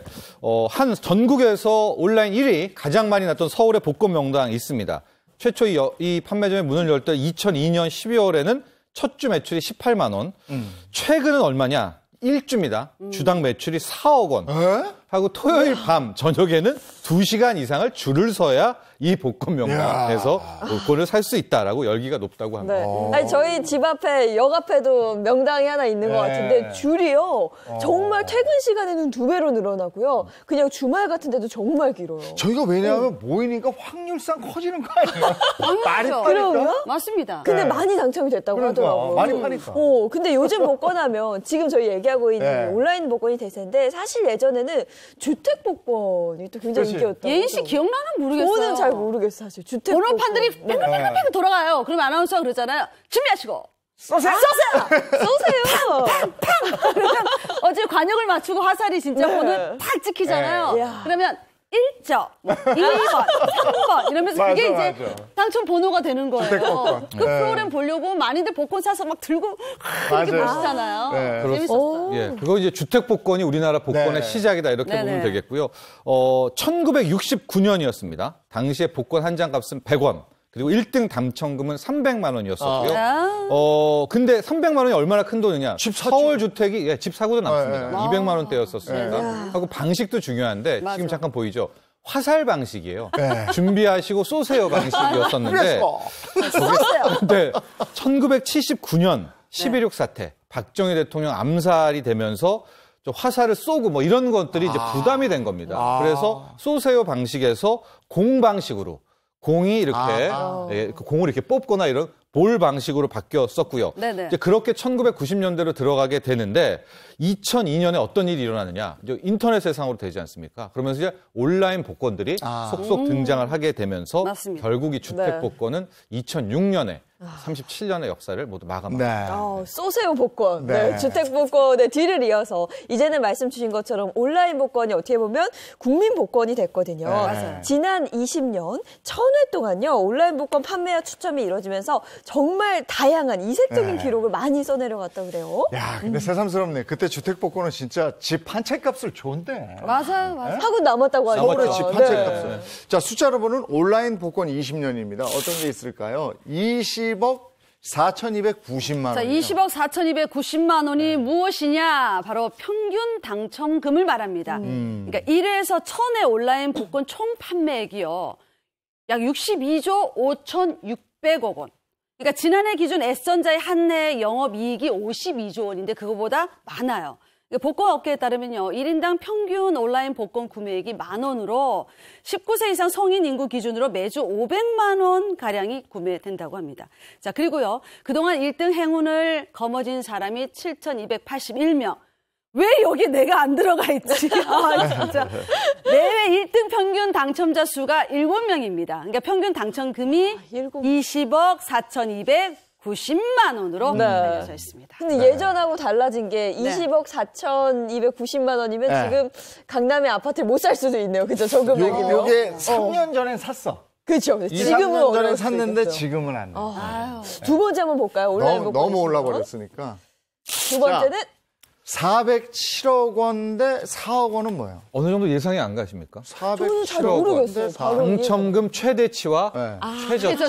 Speaker 17: 한 전국에서 온라인 1위 가장 많이 났던 서울의 복권 명당이 있습니다. 최초 이 판매점에 문을 열 때 2002년 12월에는 첫 주 매출이 18만 원. 최근은 얼마냐? 1주입니다. 주당 매출이 4억 원. 하고 토요일 밤 저녁에는 2시간 이상을 줄을 서야 이 복권 명당에서 복권을 살 수 있다라고 열기가 높다고 합니다.
Speaker 2: 아니, 저희 집 앞에 역 앞에도 명당이 하나 있는 것 같은데 줄이요. 정말 퇴근 시간에는 2배로 늘어나고요. 그냥 주말 같은 데도 정말 길어요.
Speaker 1: 저희가 왜냐하면 모이니까 확률상 커지는 거 아니에요?
Speaker 18: 많이
Speaker 2: 그런가?
Speaker 18: 맞습니다.
Speaker 2: 근데 많이 당첨이 됐다고 하더라고요.
Speaker 1: 많이 파니까.
Speaker 2: 근데 요즘 복권하면 지금 저희 얘기하고 있는 온라인 복권이 대세인데 사실 예전에는 주택 복권이 또 굉장히 인기였다고.
Speaker 18: 예인 씨 기억나나 모르겠어요.
Speaker 2: 저는 잘 모르겠어요, 사실. 주택
Speaker 18: 번호판들이 뺑뺑뺑뺑 돌아가요. 그러면 아나운서가 그러잖아요. 준비하시고.
Speaker 2: 쏘세요! 쏘세요!
Speaker 18: 팡팡! 그러면 어제 관역을 맞추고 화살이 진짜 번호에 탁 찍히잖아요. 그러면 1점, 2번, 3번 이러면서 그게 이제 당첨 번호가 되는 거예요. 그 프로그램 보려고 많이들 복권 사서 막 들고 이렇게 보시잖아요. 재밌었어요.
Speaker 17: 예, 그거 이제 주택 복권이 우리나라 복권의 시작이다 이렇게 보면 되겠고요. 1969년이었습니다. 당시에 복권 한 장 값은 100원. 그리고 1등 당첨금은 300만 원이었었고요. 근데 300만 원이 얼마나 큰 돈이냐? 서울 주택이 집 사고도 남습니다. 200만 원대였었으니까. 하고 방식도 중요한데 지금 잠깐 보이죠? 화살 방식이에요. 준비하시고 쏘세요 방식이었었는데 근데 1979년 11.6 사태 박정희 대통령 암살이 되면서 화살을 쏘고 뭐 이런 것들이 이제 부담이 된 겁니다. 그래서 쏘세요 방식에서 공 방식으로 공이 이렇게 그 공을 이렇게 뽑거나 이런 볼 방식으로 바뀌었었고요. 이제 그렇게 1990년대로 들어가게 되는데 2002년에 어떤 일이 일어나느냐? 이제 인터넷 세상으로 되지 않습니까? 그러면서 이제 온라인 복권들이 속속 등장을 하게 되면서 결국 이 주택 복권은 2006년에 37년의 역사를 모두 마감합니다.
Speaker 2: 쏘세요 복권. 주택 복권의 뒤를 이어서 이제는 말씀 주신 것처럼 온라인 복권이 어떻게 보면 국민 복권이 됐거든요. 지난 20년 1000회 동안요. 온라인 복권 판매와 추첨이 이루어지면서 정말 다양한 이색적인 기록을 많이 써내려갔다고 그래요.
Speaker 1: 야, 근데 새삼스럽네. 그때 주택 복권은 진짜 집 한 채 값을 줬는데.
Speaker 2: 맞아요. 하고 남았다고 하죠.
Speaker 1: 서울의 집 한 채 값을. 자, 숫자로 보는 온라인 복권 20년입니다. 어떤 게 있을까요? 20억 4,290만 원.
Speaker 18: 자, 20억 4,290만 원이 무엇이냐? 바로 평균 당첨금을 말합니다. 그러니까 1회에서 1000회 온라인 복권 총 판매액이요. 약 62조 5,600억 원. 그러니까 지난해 기준 S전자의 한 해 영업이익이 52조 원인데 그거보다 많아요. 복권업계에 따르면요. 1인당 평균 온라인 복권 구매액이 10,000원으로 19세 이상 성인 인구 기준으로 매주 500만 원 가량이 구매된다고 합니다. 자, 그리고요. 그동안 1등 행운을 거머쥔 사람이 7,281명. 왜 여기 내가 안 들어가 있지? 아, 진짜. 내외 1등 평균 당첨자 수가 7명입니다. 그러니까 평균 당첨금이 20억 4,290만 원으로 매겨져 있습니다.
Speaker 2: 근데 예전하고 달라진 게 20억 4,290만 원이면 지금 강남의 아파트를 못 살 수도 있네요. 그죠? 저 금액이면.
Speaker 1: 요게 3년 전엔 샀어.
Speaker 2: 그렇죠.
Speaker 1: 3년 전에 샀는데 지금은 안 돼.
Speaker 2: 두 번째 한번 볼까요? 온라인
Speaker 1: 너무 올라버렸으니까.
Speaker 2: 두 번째는
Speaker 1: 407억 원 대 4억 원은 뭐예요?
Speaker 17: 어느 정도 예상이 안 가십니까?
Speaker 1: 407억 원 대
Speaker 17: 당첨금 최대치와 최저치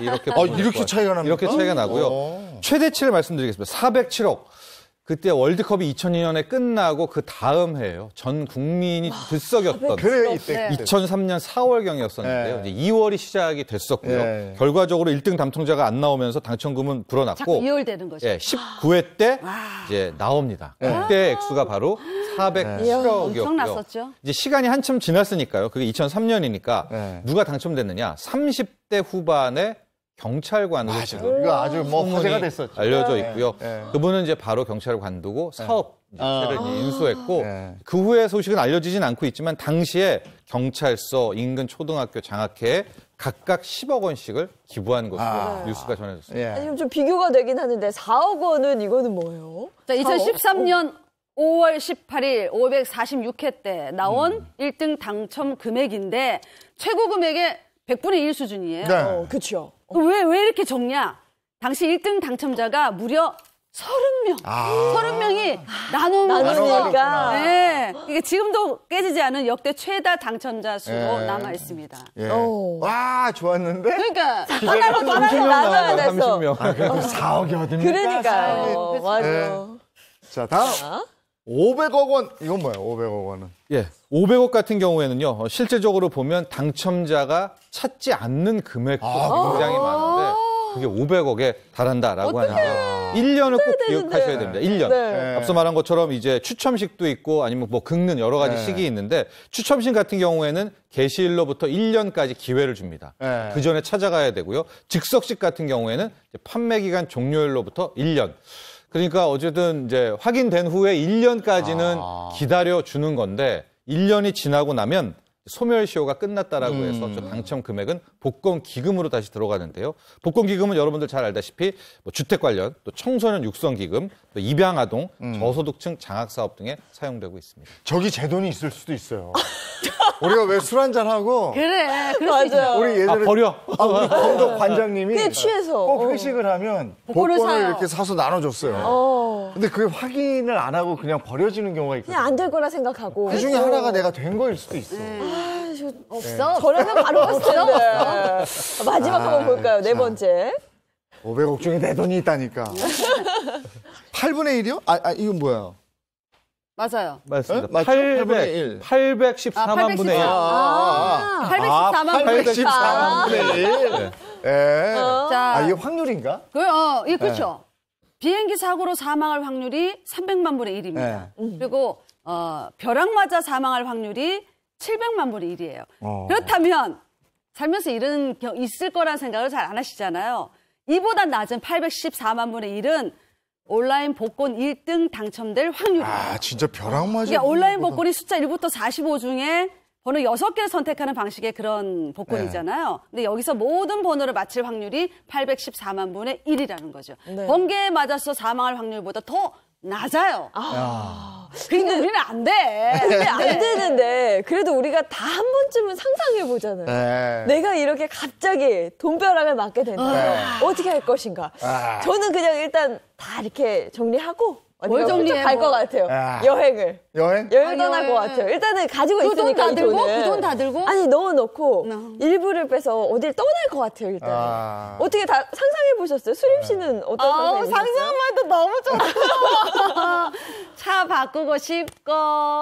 Speaker 17: 이렇게
Speaker 1: 이렇게 차이가 납니까?
Speaker 17: 이렇게 차이가 나고요. 최대치를 말씀드리겠습니다. 407억. 그때 월드컵이 2002년에 끝나고 그 다음 해예요. 전 국민이 들썩였던
Speaker 1: 그래요, 이때.
Speaker 17: 2003년 4월경이었었는데요. 이제 2월이 시작이 됐었고요. 결과적으로 1등 당첨자가 안 나오면서 당첨금은 불어났고
Speaker 18: 자꾸 이월되는 거죠.
Speaker 17: 19회 때 이제 나옵니다. 그때 액수가 바로 407억이었고요.
Speaker 18: 엄청났었죠.
Speaker 17: 이제 시간이 한참 지났으니까요. 그게 2003년이니까 누가 당첨됐느냐? 30대 후반에 경찰관으로
Speaker 1: 이거 아주 화제가 됐었죠.
Speaker 17: 알려져 있고요. 그분은 이제 바로 경찰을 관두고 사업체를 인수했고 그 후에 소식은 알려지진 않고 있지만 당시에 경찰서, 인근 초등학교 장학회에 각각 10억 원씩을 기부한 것으로 뉴스가 전해졌습니다.
Speaker 2: 아니, 좀 비교가 되긴 하는데 4억 원은 이거는 뭐예요?
Speaker 18: 자, 2013년 5월 18일 546회 때 나온 1등 당첨 금액인데 최고 금액의 100분의 1 수준이에요.
Speaker 2: 네. 그렇죠.
Speaker 18: 왜 이렇게 적냐? 당시 1등 당첨자가 무려 30명. 30명이 나누니까. 네. 이게 지금도 깨지지 않은 역대 최다 당첨자 수로 남아 있습니다.
Speaker 1: 와, 좋았는데?
Speaker 18: 그러니까
Speaker 2: 하나로 나눠야 됐어.
Speaker 1: 30명. 그럼 4억이 어딥니까?
Speaker 2: 그러니까요. 맞아.
Speaker 1: 자, 다음. 500억 원. 이건 뭐예요? 500억 원은.
Speaker 17: 500억 같은 경우에는요. 실제적으로 보면 당첨자가 찾지 않는 금액도 굉장히 많은데 그게 500억에 달한다라고 하는데 1년을 꼭 기억하셔야 됩니다. 1년. 앞서 말한 것처럼 이제 추첨식도 있고 아니면 뭐 긁는 여러 가지 식이 있는데 추첨식 같은 경우에는 개시일로부터 1년까지 기회를 줍니다. 그 전에 찾아가야 되고요. 즉석식 같은 경우에는 판매 기간 종료일로부터 1년. 그러니까 어쨌든 이제 확인된 후에 1년까지는 기다려주는 건데 1년이 지나고 나면 소멸시효가 끝났다라고 해서 저 당첨 금액은 복권 기금으로 다시 들어가는데요. 복권 기금은 여러분들 잘 알다시피 뭐 주택 관련, 또 청소년 육성 기금, 또 입양아동, 저소득층 장학사업 등에 사용되고 있습니다.
Speaker 1: 저기 제 돈이 있을 수도 있어요. 우리가 왜 술 한잔 하고
Speaker 18: 그래,
Speaker 2: 맞아.
Speaker 1: 우리 예전에
Speaker 17: 버려.
Speaker 1: 우리 검도 관장님이
Speaker 2: 그게 취해서
Speaker 1: 꼭 회식을 하면 복권을 이렇게 사서 나눠줬어요. 근데 그게 확인을 안 하고 그냥 버려지는 경우가 있거든요.
Speaker 2: 그냥 안 될 거라 생각하고.
Speaker 1: 그 중에 하나가 내가 된 거일 수도 있어.
Speaker 2: 없어. 저라면 바로 갔을 텐데. 마지막 한번 볼까요? 네 번째.
Speaker 1: 500억 중에 내 돈이 있다니까. 8분의 1이요? 이건 뭐야?
Speaker 18: 맞아요.
Speaker 17: 맞습니다.
Speaker 1: 맞죠? 8분의
Speaker 17: 814만 분의 1.
Speaker 18: 814만 분의
Speaker 1: 1. 예.
Speaker 18: 자,
Speaker 1: 이게 확률인가?
Speaker 18: 예, 그렇죠. 비행기 사고로 사망할 확률이 300만 분의 1입니다. 그리고 벼락 맞아 사망할 확률이 700만 분의 1이에요. 그렇다면 살면서 이런 있을 거란 생각을 잘 안 하시잖아요. 이보다 낮은 814만 분의 1은 온라인 복권 1등 당첨될 확률이에요.
Speaker 1: 진짜 벼락 맞아.
Speaker 18: 그러니까 온라인 복권이 숫자 1부터 45 중에 번호 6개를 선택하는 방식의 그런 복권이잖아요. 근데 여기서 모든 번호를 맞힐 확률이 814만 분의 1이라는 거죠. 번개에 맞아서 사망할 확률보다 더 낮아요. 근데 우리는 안 돼.
Speaker 2: 근데 안 되는데 그래도 우리가 다 한 번쯤은 상상해 보잖아요. 내가 이렇게 갑자기 돈벼락을 맞게 된다면 어떻게 할 것인가. 저는 그냥 일단 다 이렇게 정리하고
Speaker 18: 뭘 정리해?
Speaker 2: 갈 것 같아요. 여행을.
Speaker 1: 여행
Speaker 2: 떠날 것 같아요. 일단은 가지고 있으니까 이 돈을.
Speaker 18: 그 돈 다 들고?
Speaker 2: 아니 넣어놓고 일부를 빼서 어딜 떠날 것 같아요. 일단. 어떻게 다 상상해 보셨어요? 수림 씨는 어떤 상상이
Speaker 18: 상상만 해도 너무 좋아. 차 바꾸고 싶고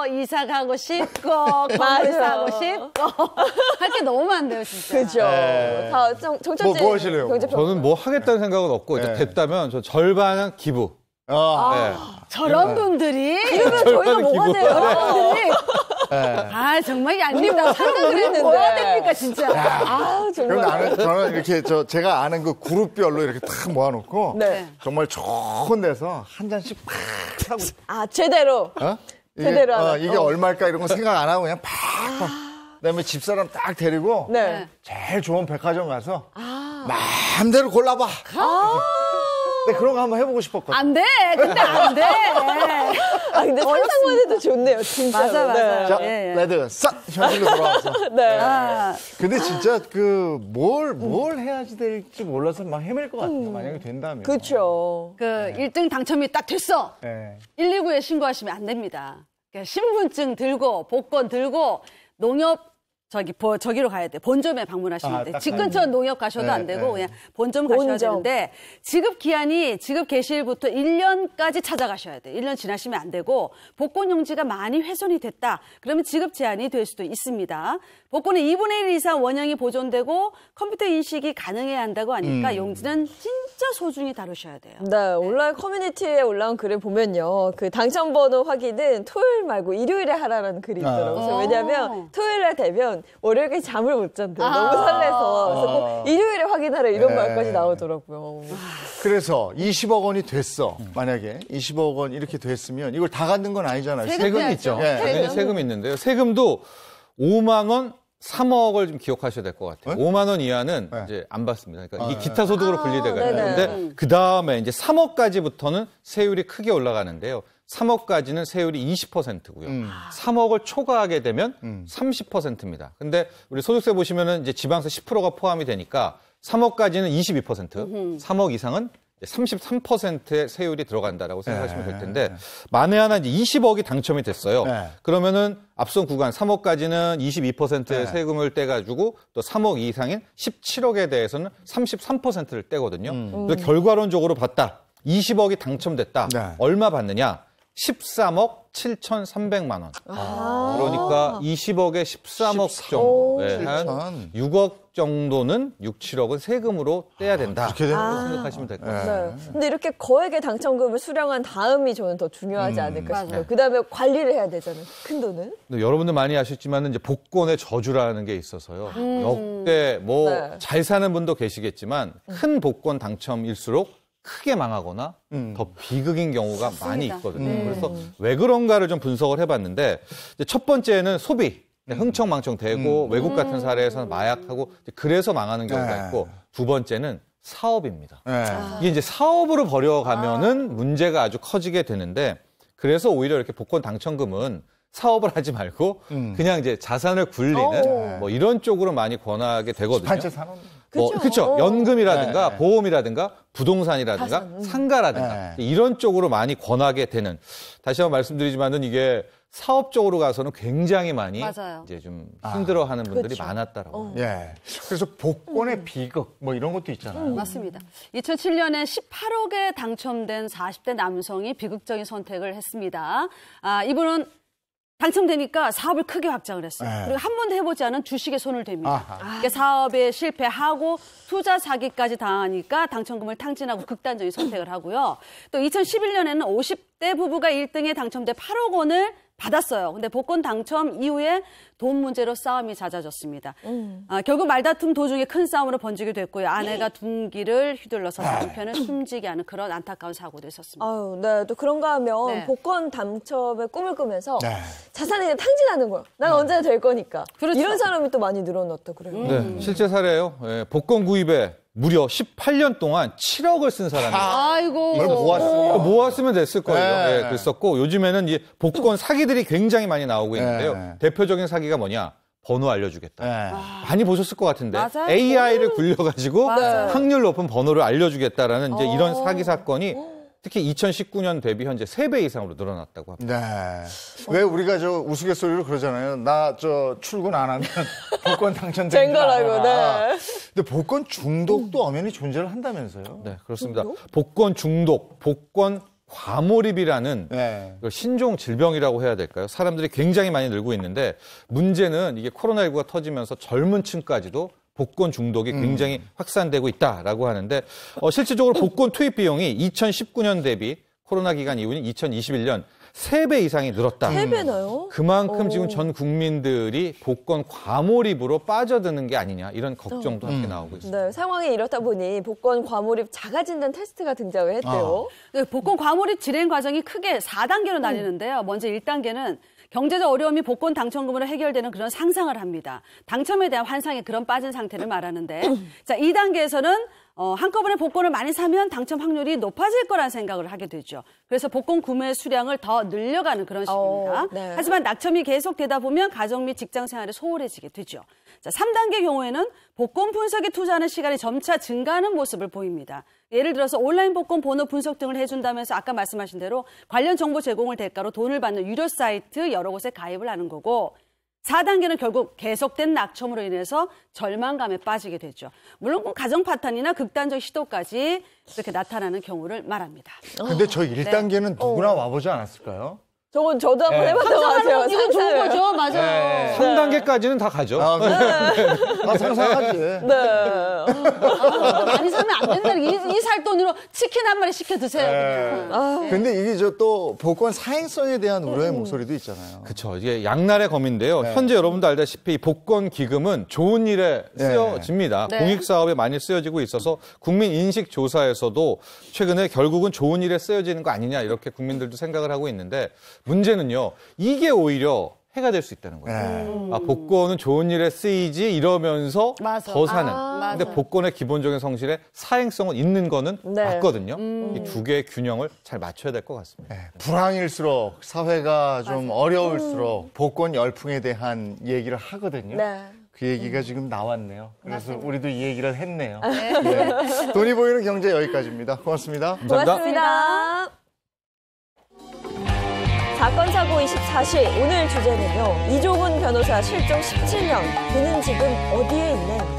Speaker 18: 이사 가고 싶고 건물 사고 싶고 할 게 너무 많네요, 진짜.
Speaker 2: 그죠. 다 정철진
Speaker 1: 뭐 하실래요?
Speaker 17: 저는 뭐 하겠다는 생각은 없고 이제 됐다면 저 절반은 기부.
Speaker 18: 저런 분들이
Speaker 2: 그러면 저희가 뭐가 돼요?
Speaker 18: 저런 분들이
Speaker 2: 네.
Speaker 18: 정말 얄밉다. 생각을 했는데 뭐야 됩니까 진짜?
Speaker 2: 정말.
Speaker 1: 저는 이렇게 제가 아는 그 그룹별로 이렇게 탁 모아놓고 정말 좋은 데서 한 잔씩 팍 하고.
Speaker 2: 제대로. 제대로.
Speaker 1: 이게 얼마일까 이런 거 생각 안 하고 그냥 팍. 그다음에 집사람 딱 데리고 제일 좋은 백화점 가서 마음대로 골라봐. 네, 그런 거 한번 해보고 싶었거든요.
Speaker 18: 안 돼. 근데 안 돼.
Speaker 2: 근데 상상만 해도 좋네요, 진짜.
Speaker 18: 맞아.
Speaker 1: 자, 레드, 싹! 현실로 돌아와서. 근데 진짜 뭘 해야지 될지 몰라서 막 헤맬 것 같아요. 만약에 된다면.
Speaker 2: 그렇죠.
Speaker 18: 1등 당첨이 딱 됐어. 119에 신고하시면 안 됩니다. 그러니까 신분증 들고, 복권 들고, 농협 저기로 가야 돼. 본점에 방문하시면 돼. 집 근처 농협 가셔도 안 되고 그냥 본점 가셔야 되는데 지급 기한이 지급 개시일부터 1년까지 찾아가셔야 돼. 1년 지나시면 안 되고 복권 용지가 많이 훼손이 됐다. 그러면 지급 제한이 될 수도 있습니다. 복권의 2분의 1 이상 원형이 보존되고 컴퓨터 인식이 가능해야 한다고 하니까 용지는 진짜 소중히 다루셔야 돼요.
Speaker 2: 네, 온라인 커뮤니티에 올라온 글을 보면요. 그 당첨번호 확인은 토요일 말고 일요일에 하라는 글이 있더라고요. 왜냐하면 토요일에 되면 월요일에 잠을 못 잔대요. 너무 설레서. 그래서 꼭 일요일에 확인하라 이런 말까지 나오더라고요.
Speaker 1: 그래서 20억 원이 됐어. 만약에 20억 원 이렇게 됐으면 이걸 다 갖는 건 아니잖아요.
Speaker 17: 세금이 있죠. 당연히 세금이 있는데요. 세금도 5만 원, 3억을 좀 기억하셔야 될 것 같아요. 5만 원 이하는 이제 안 받습니다. 그러니까 이 기타 소득으로 분리돼가지고. 근데 그 다음에 이제 3억까지부터는 세율이 크게 올라가는데요. 3억까지는 세율이 20%고요. 3억을 초과하게 되면 30%입니다. 근데 우리 소득세 보시면은 이제 지방세 10%가 포함이 되니까 3억까지는 22%, 3억 이상은 33%의 세율이 들어간다라고 생각하시면 될 텐데 만에 하나 이제 20억이 당첨이 됐어요. 그러면은 앞선 구간 3억까지는 22%의 세금을 떼가지고 또 3억 이상인 17억에 대해서는 33%를 떼거든요. 그래서 결과론적으로 봤다. 20억이 당첨됐다. 얼마 받느냐? 13억 7,300만 원. 그러니까 20억에 13억 정도. 한 6억 정도는 6, 7억은 세금으로 떼야 된다. 그렇게 생각하시면 될 것 같아요.
Speaker 2: 근데 이렇게 거액의 당첨금을 수령한 다음이 저는 더 중요하지 않을까 싶어요. 그다음에 관리를 해야 되잖아요. 큰 돈은.
Speaker 17: 여러분들 많이 아시지만 이제 복권의 저주라는 게 있어서요. 역대 잘 사는 분도 계시겠지만 큰 복권 당첨일수록 크게 망하거나 더 비극인 경우가 많이 있거든요. 그래서 왜 그런가를 좀 분석을 해봤는데 첫 번째는 소비. 흥청망청 되고 외국 같은 사례에서는 마약하고 그래서 망하는 경우가 있고 두 번째는 사업입니다. 이게 이제 사업으로 벌여가면은 문제가 아주 커지게 되는데 그래서 오히려 이렇게 복권 당첨금은 사업을 하지 말고 그냥 이제 자산을 굴리는 뭐 이런 쪽으로 많이 권하게 되거든요.
Speaker 1: 단체 산업.
Speaker 17: 그렇죠. 연금이라든가 보험이라든가 부동산이라든가 상가라든가 이런 쪽으로 많이 권하게 되는. 다시 한번 말씀드리지만은 이게 사업적으로 가서는 굉장히 많이 이제 좀 힘들어하는 분들이 많았다라고.
Speaker 1: 그래서 복권의 비극 뭐 이런 것도 있잖아요.
Speaker 18: 맞습니다. 2007년에 18억에 당첨된 40대 남성이 비극적인 선택을 했습니다. 이분은 당첨되니까 사업을 크게 확장을 했어요. 그리고 한 번도 해보지 않은 주식에 손을 댑니다. 그러니까 사업에 실패하고 투자 사기까지 당하니까 당첨금을 탕진하고 극단적인 선택을 하고요. 또 2011년에는 50대 부부가 1등에 당첨돼 8억 원을 받았어요. 근데 복권 당첨 이후에 돈 문제로 싸움이 잦아졌습니다. 결국 말다툼 도중에 큰 싸움으로 번지게 됐고요. 아내가 둔기를 휘둘러서 남편을 숨지게 하는 그런 안타까운 사고도 있었습니다.
Speaker 2: 또 그런가 하면 복권 당첨의 꿈을 꾸면서 자산을 그냥 탕진하는 거예요. 난 언제나 될 거니까.
Speaker 18: 그렇죠.
Speaker 2: 이런 사람이 또 많이 늘어났다 그래요.
Speaker 17: 네, 실제 사례예요. 복권 구입에 무려 18년 동안 7억을 쓴 사람이
Speaker 18: 아이고.
Speaker 1: 이걸
Speaker 17: 모았으면 됐을 거예요. 그랬었고 요즘에는 이제 복권 사기들이 굉장히 많이 나오고 있는데요. 대표적인 사기가 뭐냐? 번호 알려주겠다. 많이 보셨을 것 같은데
Speaker 18: 맞아요.
Speaker 17: AI를 굴려가지고
Speaker 18: 맞아요.
Speaker 17: 확률 높은 번호를 알려주겠다라는 이제 이런 사기 사건이 특히 2019년 대비 현재 3배 이상으로 늘어났다고 합니다.
Speaker 1: 왜 우리가 저 우스갯소리로 그러잖아요. 나 출근 안 하면 복권 당첨된
Speaker 2: 거라고.
Speaker 1: 근데 복권 중독도 엄연히 존재를 한다면서요?
Speaker 17: 네, 그렇습니다. 복권 중독, 복권 과몰입이라는 신종 질병이라고 해야 될까요? 사람들이 굉장히 많이 늘고 있는데 문제는 이게 코로나19가 터지면서 젊은 층까지도 복권 중독이 굉장히 확산되고 있다라고 하는데 실질적으로 복권 투입 비용이 2019년 대비 코로나 기간 이후인 2021년 3배 이상이 늘었다.
Speaker 2: 3배나요?
Speaker 17: 그만큼 지금 전 국민들이 복권 과몰입으로 빠져드는 게 아니냐 이런 걱정도 함께 나오고 있습니다.
Speaker 2: 네, 상황이 이렇다 보니 복권 과몰입 자가진단 테스트가 등장을 했대요.
Speaker 18: 네, 복권 과몰입 진행 과정이 크게 4단계로 나뉘는데요. 먼저 1단계는 경제적 어려움이 복권 당첨금으로 해결되는 그런 상상을 합니다. 당첨에 대한 환상에 그런 빠진 상태를 말하는데 자, 2단계에서는 한꺼번에 복권을 많이 사면 당첨 확률이 높아질 거란 생각을 하게 되죠. 그래서 복권 구매 수량을 더 늘려가는 그런 식입니다.
Speaker 2: 네.
Speaker 18: 하지만 낙첨이 계속되다 보면 가정 및 직장 생활에 소홀해지게 되죠. 자, 3단계 경우에는 복권 분석에 투자하는 시간이 점차 증가하는 모습을 보입니다. 예를 들어서 온라인 복권 번호 분석 등을 해준다면서 아까 말씀하신 대로 관련 정보 제공을 대가로 돈을 받는 유료 사이트 여러 곳에 가입을 하는 거고 4단계는 결국 계속된 낙첨으로 인해서 절망감에 빠지게 되죠. 물론 가정 파탄이나 극단적 시도까지 그렇게 나타나는 경우를 말합니다.
Speaker 1: 근데 저 1단계는 누구나 와보지 않았을까요?
Speaker 2: 저도 한번 해봤던 것 같아요.
Speaker 18: 이건 좋은 거죠. 맞아요.
Speaker 17: 3단계까지는 다 가죠.
Speaker 1: 상상하지.
Speaker 2: 네.
Speaker 18: 많이 사면 안 된다. 이 살 돈으로 치킨 한 마리 시켜 드세요.
Speaker 1: 근데 이게 또 복권 사행성에 대한 우려의 목소리도 있잖아요.
Speaker 17: 그렇죠. 이게 양날의 검인데요. 현재 여러분도 알다시피 복권 기금은 좋은 일에 쓰여집니다.
Speaker 18: 네.
Speaker 17: 공익 사업에 많이 쓰여지고 있어서 국민 인식 조사에서도 최근에 결국은 좋은 일에 쓰여지는 거 아니냐 이렇게 국민들도 생각을 하고 있는데 문제는요. 이게 오히려 해가 될 수 있다는 거예요. 복권은 좋은 일에 쓰이지 이러면서 더 사는. 근데 복권의 기본적인 성질에 사행성은 있는 거는 맞거든요. 이 두 개의 균형을 잘 맞춰야 될 것 같습니다.
Speaker 1: 불황일수록 사회가 좀 어려울수록 복권 열풍에 대한 얘기를 하거든요.
Speaker 2: 네.
Speaker 1: 그 얘기가 지금 나왔네요. 그래서 우리도 이 얘기를 했네요. 네. 돈이 보이는 경제 여기까지입니다. 고맙습니다.
Speaker 17: 감사합니다.
Speaker 2: 고맙습니다. 사건 사고 24시 오늘 주제는요. 이종훈 변호사 실종 17년 그는 지금 어디에 있나입니다.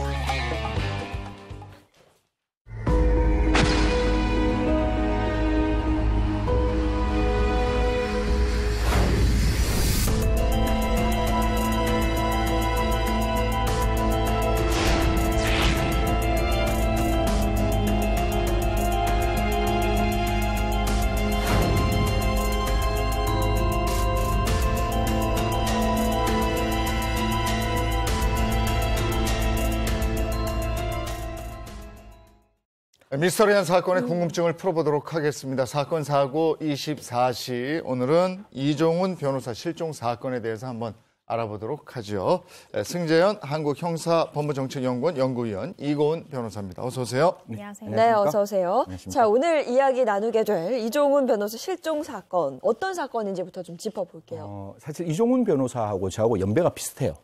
Speaker 1: 미스터리한 사건의 궁금증을 풀어보도록 하겠습니다. 사건 사고 24시 오늘은 이종훈 변호사 실종 사건에 대해서 한번 알아보도록 하죠. 승재현 한국형사법무정책연구원 연구위원 이고은 변호사입니다. 어서 오세요.
Speaker 2: 안녕하세요. 네, 어서 오세요. 자, 오늘 이야기 나누게 될 이종훈 변호사 실종 사건 어떤 사건인지부터 좀 짚어볼게요.
Speaker 19: 사실 이종훈 변호사하고 저하고 연배가 비슷해요.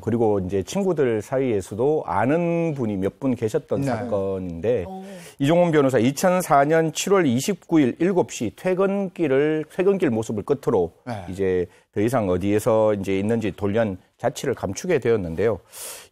Speaker 19: 그리고 이제 친구들 사이에서도 아는 분이 몇 분 계셨던 사건인데 이종훈 변호사 2004년 7월 29일 7시 퇴근길 모습을 끝으로 이제 더 이상 어디에서 이제 있는지 돌연 자취를 감추게 되었는데요.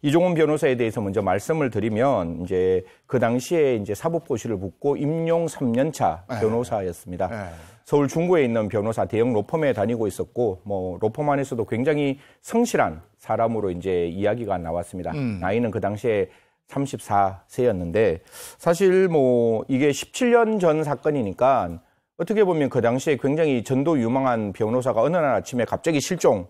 Speaker 19: 이종훈 변호사에 대해서 먼저 말씀을 드리면 이제 그 당시에 이제 사법고시를 붙고 임용 3년차 변호사였습니다. 서울 중구에 있는 변호사 대형 로펌에 다니고 있었고 뭐 로펌 안에서도 굉장히 성실한 사람으로 이제 이야기가 나왔습니다. 나이는 그 당시에 34세였는데 사실 뭐 이게 17년 전 사건이니까 어떻게 보면 그 당시에 굉장히 전도 유망한 변호사가 어느 날 아침에 갑자기 실종이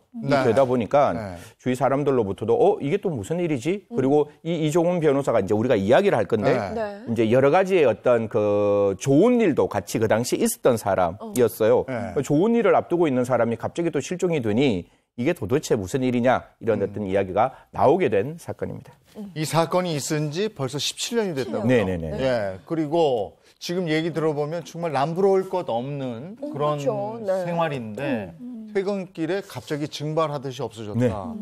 Speaker 19: 되다 보니까 주위 사람들로부터도 이게 또 무슨 일이지? 그리고 이 이종훈 변호사가 이제 우리가 이야기를 할 건데 이제 여러 가지의 어떤 그 좋은 일도 같이 그 당시에 있었던 사람이었어요. 좋은 일을 앞두고 있는 사람이 갑자기 또 실종이 되니 이게 도대체 무슨 일이냐 이런 어떤 이야기가 나오게 된 사건입니다.
Speaker 1: 이 사건이 있은 지 벌써 17년이 됐다고요?
Speaker 19: 네네네.
Speaker 1: 예, 그리고 지금 얘기 들어보면 정말 남부러울 것 없는 그런
Speaker 2: 그렇죠.
Speaker 1: 생활인데 퇴근길에 갑자기 증발하듯이 없어졌다.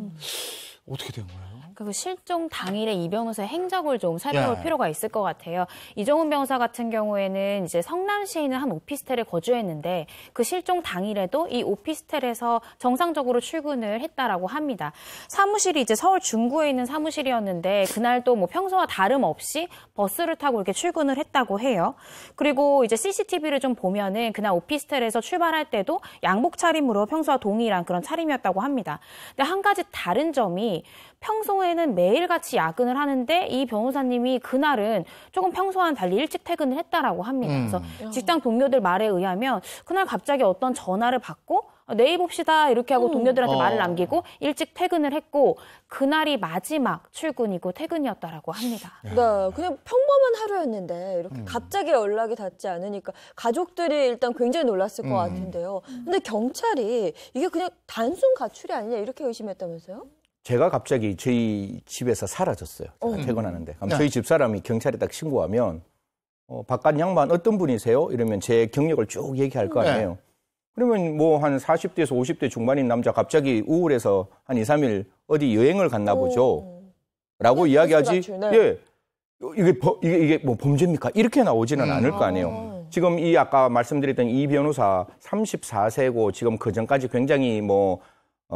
Speaker 1: 어떻게 된 거예요?
Speaker 20: 그 실종 당일에 이 변호사의 행적을 좀 살펴볼 필요가 있을 것 같아요. 이종훈 변호사 같은 경우에는 이제 성남시에 있는 한 오피스텔에 거주했는데 그 실종 당일에도 이 오피스텔에서 정상적으로 출근을 했다라고 합니다. 사무실이 이제 서울 중구에 있는 사무실이었는데 그날도 뭐 평소와 다름없이 버스를 타고 이렇게 출근을 했다고 해요. 그리고 이제 CCTV를 좀 보면은 그날 오피스텔에서 출발할 때도 양복 차림으로 평소와 동일한 그런 차림이었다고 합니다. 근데 한 가지 다른 점이 평소에 경우에는 매일같이 야근을 하는데 이 변호사님이 그날은 조금 평소와는 달리 일찍 퇴근을 했다라고 합니다. 그래서 직장 동료들 말에 의하면 그날 갑자기 어떤 전화를 받고 내일 봅시다 이렇게 하고 동료들한테 말을 남기고 일찍 퇴근을 했고 그날이 마지막 출근이고 퇴근이었다라고 합니다.
Speaker 2: 네, 그냥 평범한 하루였는데 이렇게 갑자기 연락이 닿지 않으니까 가족들이 일단 굉장히 놀랐을 것 같은데요. 근데 경찰이 이게 그냥 단순 가출이 아니냐 이렇게 의심했다면서요?
Speaker 19: 제가 갑자기 저희 집에서 사라졌어요. 제가 퇴근하는데. 그럼 저희 집사람이 경찰에 딱 신고하면 바깥 양반 어떤 분이세요? 이러면 제 경력을 쭉 얘기할 거 아니에요. 그러면 뭐 한 40대에서 50대 중반인 남자 갑자기 우울해서 한 2, 3일 어디 여행을 갔나 보죠. 라고 이야기하지. 예. 이게 뭐 범죄입니까? 이렇게 나오지는 않을 거 아니에요. 지금 이 아까 말씀드렸던 이 변호사 34세고 지금 그 전까지 굉장히 뭐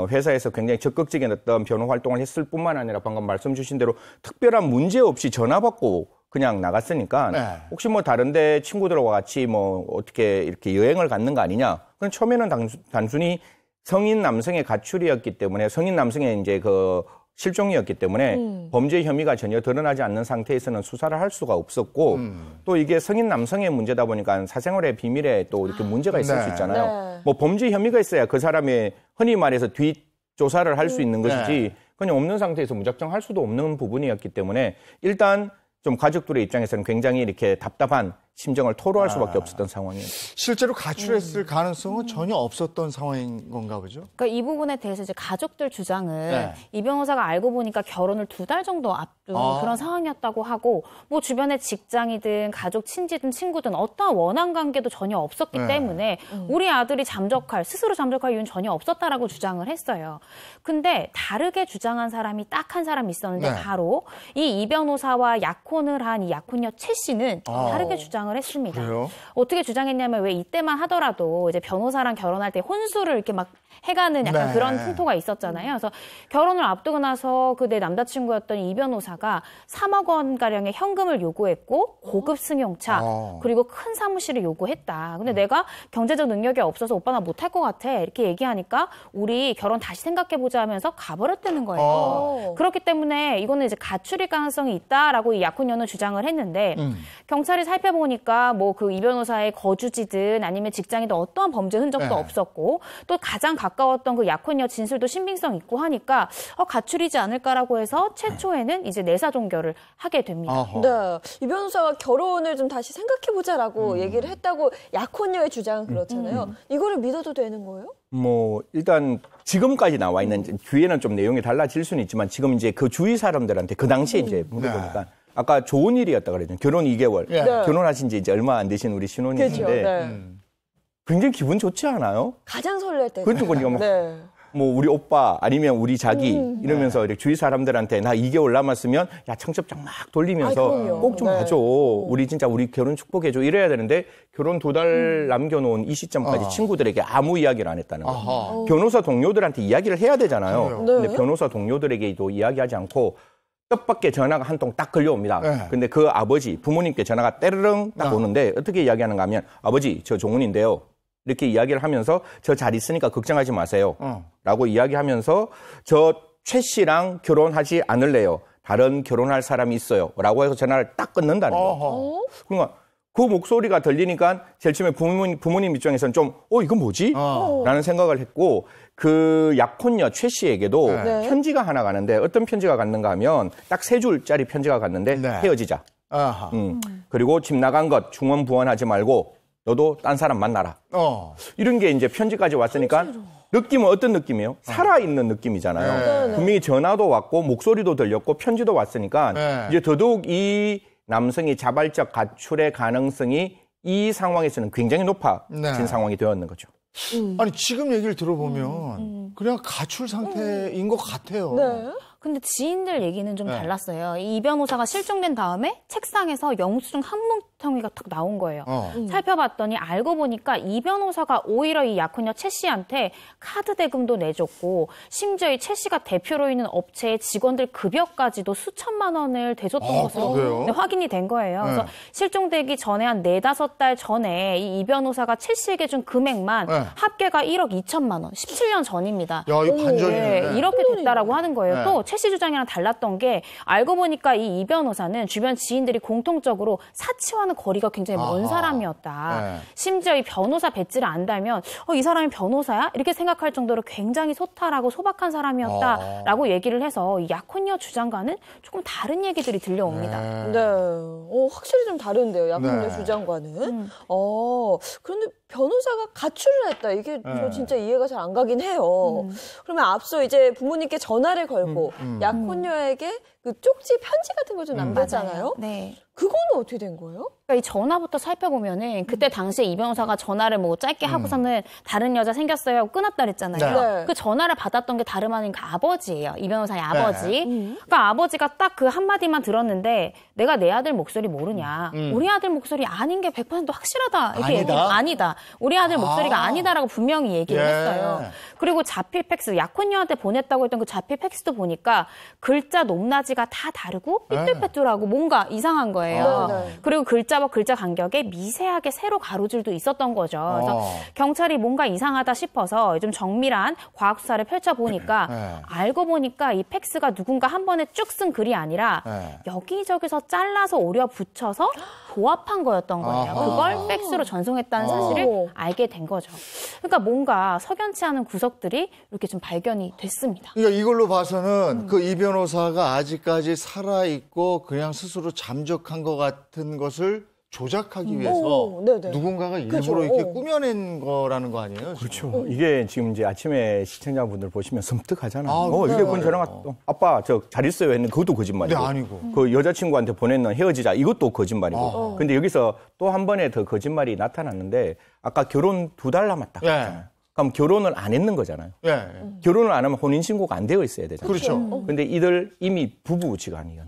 Speaker 19: 회사에서 굉장히 적극적인 어떤 변호 활동을 했을 뿐만 아니라 방금 말씀 주신 대로 특별한 문제 없이 전화 받고 그냥 나갔으니까 혹시 뭐 다른데 친구들과 같이 뭐 어떻게 이렇게 여행을 갔는 거 아니냐. 그럼 처음에는 단순히 성인 남성의 가출이었기 때문에 성인 남성의 이제 그 실종이었기 때문에 범죄 혐의가 전혀 드러나지 않는 상태에서는 수사를 할 수가 없었고 또 이게 성인 남성의 문제다 보니까 사생활의 비밀에 또 이렇게 문제가 있을 수 있잖아요. 뭐 범죄 혐의가 있어야 그 사람의 흔히 말해서 뒷조사를 할 수 있는 것이지 그냥 없는 상태에서 무작정 할 수도 없는 부분이었기 때문에 일단 좀 가족들의 입장에서는 굉장히 이렇게 답답한 심정을 토로할 수밖에 없었던 상황이에요.
Speaker 1: 실제로 가출했을 가능성은 전혀 없었던 상황인 건가 보죠?
Speaker 20: 그러니까 이 부분에 대해서 이제 가족들 주장은 이 변호사가 알고 보니까 결혼을 2달 정도 앞둔 그런 상황이었다고 하고 뭐 주변에 직장이든 가족 친지든 친구든 어떠한 원한 관계도 전혀 없었기 때문에 우리 아들이 스스로 잠적할 이유는 전혀 없었다라고 주장을 했어요. 근데 다르게 주장한 사람이 딱 한 사람 있었는데 바로 이 변호사와 약혼을 한 이 약혼녀 최 씨는 다르게 주장을 했습니다.
Speaker 1: 그래요?
Speaker 20: 어떻게 주장했냐면 왜 이때만 하더라도 이제 변호사랑 결혼할 때 혼수를 이렇게 막 해가는 약간 그런 풍토가 있었잖아요. 그래서 결혼을 앞두고 나서 그 내 남자친구였던 이 변호사가 3억 원 가량의 현금을 요구했고 고급 승용차 그리고 큰 사무실을 요구했다. 근데 내가 경제적 능력이 없어서 오빠 나 못할 것 같아 이렇게 얘기하니까 우리 결혼 다시 생각해보자 하면서 가버렸다는 거예요. 그렇기 때문에 이거는 이제 가출일 가능성이 있다라고 이 약혼녀는 주장을 했는데 경찰이 살펴보니까 뭐 그 이 변호사의 거주지든 아니면 직장이든 어떠한 범죄 흔적도 없었고 또 가장 가까웠던 그 약혼녀 진술도 신빙성 있고 하니까 가출이지 않을까라고 해서 최초에는 이제 내사 종결을 하게 됩니다.
Speaker 2: 네, 이 변호사가 결혼을 좀 다시 생각해보자라고 얘기를 했다고 약혼녀의 주장은 그렇잖아요. 이거를 믿어도 되는 거예요?
Speaker 19: 뭐 일단 지금까지 나와 있는 뒤에는 좀 내용이 달라질 수는 있지만 지금 이제 그 주위 사람들한테 그 당시에 이제 물어보니까 아까 좋은 일이었다 그랬죠. 결혼 2개월. 결혼하신 지 이제 얼마 안 되신 우리 신혼이신데 굉장히 기분 좋지 않아요?
Speaker 2: 가장 설렐 때.
Speaker 19: 그렇죠. 뭐 우리 오빠 아니면 우리 자기 이러면서 이렇게 주위 사람들한테 나 2개월 남았으면 야 청첩장 막 돌리면서 꼭 좀 봐줘. 우리 진짜 우리 결혼 축복해줘. 이래야 되는데 결혼 2달 남겨놓은 이 시점까지 친구들에게 아무 이야기를 안 했다는 거예요. 변호사 동료들한테 이야기를 해야 되잖아요. 근데 변호사 동료들에게도 이야기하지 않고 뜻밖의 전화가 한 통 딱 걸려옵니다. 근데 그 아버지, 부모님께 전화가 때르릉 딱 오는데 어떻게 이야기하는가 하면 아버지, 저 종훈인데요. 이렇게 이야기를 하면서 저 잘 있으니까 걱정하지 마세요. 라고 이야기하면서 저 최 씨랑 결혼하지 않을래요. 다른 결혼할 사람이 있어요. 라고 해서 전화를 딱 끊는다는 거예요. 그러니까 그 목소리가 들리니까 제일 처음에 부모님 입장에서는 좀 이건 뭐지? 라는 생각을 했고 그 약혼녀 최 씨에게도 편지가 하나 가는데 어떤 편지가 갔는가 하면 딱 3줄짜리 편지가 갔는데 헤어지자. 그리고 집 나간 것 중원부원하지 말고 너도 딴 사람 만나라. 이런 게 이제 편지까지 왔으니까 느낌은 어떤 느낌이에요? 살아있는 느낌이잖아요. 분명히 전화도 왔고 목소리도 들렸고 편지도 왔으니까 이제 더더욱 이 남성이 자발적 가출의 가능성이 이 상황에서는 굉장히 높아진 상황이 되었는 거죠.
Speaker 1: 아니 지금 얘기를 들어보면 그냥 가출 상태인 것 같아요.
Speaker 20: 근데 지인들 얘기는 좀 달랐어요. 이 변호사가 실종된 다음에 책상에서 영수증 한 행위가 탁 나온 거예요. 살펴봤더니 알고 보니까 이 변호사가 오히려 이 약혼녀 최 씨한테 카드 대금도 내줬고 심지어 이 최 씨가 대표로 있는 업체의 직원들 급여까지도 수천만 원을 대줬던 것으로 확인이 된 거예요. 그래서 실종되기 전에 한 4-5달 전에 이 변호사가 최 씨에게 준 금액만 합계가 1억 2천만 원, 17년 전입니다.
Speaker 1: 야, 이거 반전이네.
Speaker 20: 이렇게 됐다라고 하는 거예요. 또 최 씨 주장이랑 달랐던 게 알고 보니까 이 변호사는 주변 지인들이 공통적으로 사치와는 거리가 굉장히 먼 사람이었다. 심지어 이 변호사 배지를 안 달면 이 사람이 변호사야? 이렇게 생각할 정도로 굉장히 소탈하고 소박한 사람이었다라고 얘기를 해서 이 약혼녀 주장과는 조금 다른 얘기들이 들려옵니다.
Speaker 2: 네, 확실히 좀 다른데요. 약혼녀 주장과는. 그런데 변호사가 가출을 했다. 이게 저 진짜 이해가 잘 안 가긴 해요. 그러면 앞서 이제 부모님께 전화를 걸고 약혼녀에게 그 쪽지 편지 같은 걸 좀 남겼잖아요.
Speaker 20: 네.
Speaker 2: 그거는 어떻게 된 거예요?
Speaker 20: 그러니까 이 전화부터 살펴보면은 그때 당시에 이 변호사가 전화를 뭐 짧게 하고서는 다른 여자 생겼어요 하고 끊었다 그랬잖아요.
Speaker 2: 네.
Speaker 20: 그 전화를 받았던 게 다름 아닌 그 아버지예요. 이 변호사의 아버지. 그러니까 아버지가 딱 그 한마디만 들었는데 내가 내 아들 목소리 모르냐. 우리 아들 목소리 아닌 게 100% 확실하다. 이렇게 아니다. 우리 아들 목소리가 아니다라고 분명히 얘기를 했어요. 그리고 자필 팩스, 약혼녀한테 보냈다고 했던 그 자필 팩스도 보니까 글자 높낮이가 다 다르고 삐뚤빼뚤하고 뭔가 이상한 거예요. 그리고 글자와 글자 간격에 미세하게 세로 가로줄도 있었던 거죠. 그래서 경찰이 뭔가 이상하다 싶어서 좀 정밀한 과학 수사를 펼쳐보니까 알고 보니까 이 팩스가 누군가 한 번에 쭉 쓴 글이 아니라 여기저기서 잘라서 오려 붙여서 조합한 거였던 거예요. 그걸 팩스로 전송했다는 사실을 알게 된 거죠. 그러니까 뭔가 석연치 않은 구석들이 이렇게 좀 발견이 됐습니다.
Speaker 1: 그러니까 이걸로 봐서는 그 이 변호사가 아직까지 살아있고 그냥 스스로 잠적한 것 같은 것을 조작하기 위해서 누군가가 일부러 이렇게 꾸며낸 거라는 거 아니에요?
Speaker 19: 그렇죠. 이게 지금 이제 아침에 시청자분들 보시면 섬뜩하잖아요. 이게 그건 저랑 아빠 저 잘 있어요 했는데 그것도 거짓말이고.
Speaker 1: 네, 아니고.
Speaker 19: 그 여자친구한테 보냈는 헤어지자 이것도 거짓말이고. 근데 여기서 또 한 번에 더 거짓말이 나타났는데 아까 결혼 2달 남았다 그랬잖아요. 그럼 결혼을 안 했는 거잖아요. 결혼을 안 하면 혼인신고가 안 되어 있어야 되잖아요.
Speaker 1: 그렇죠.
Speaker 19: 근데 이들 이미 부부지간이에요.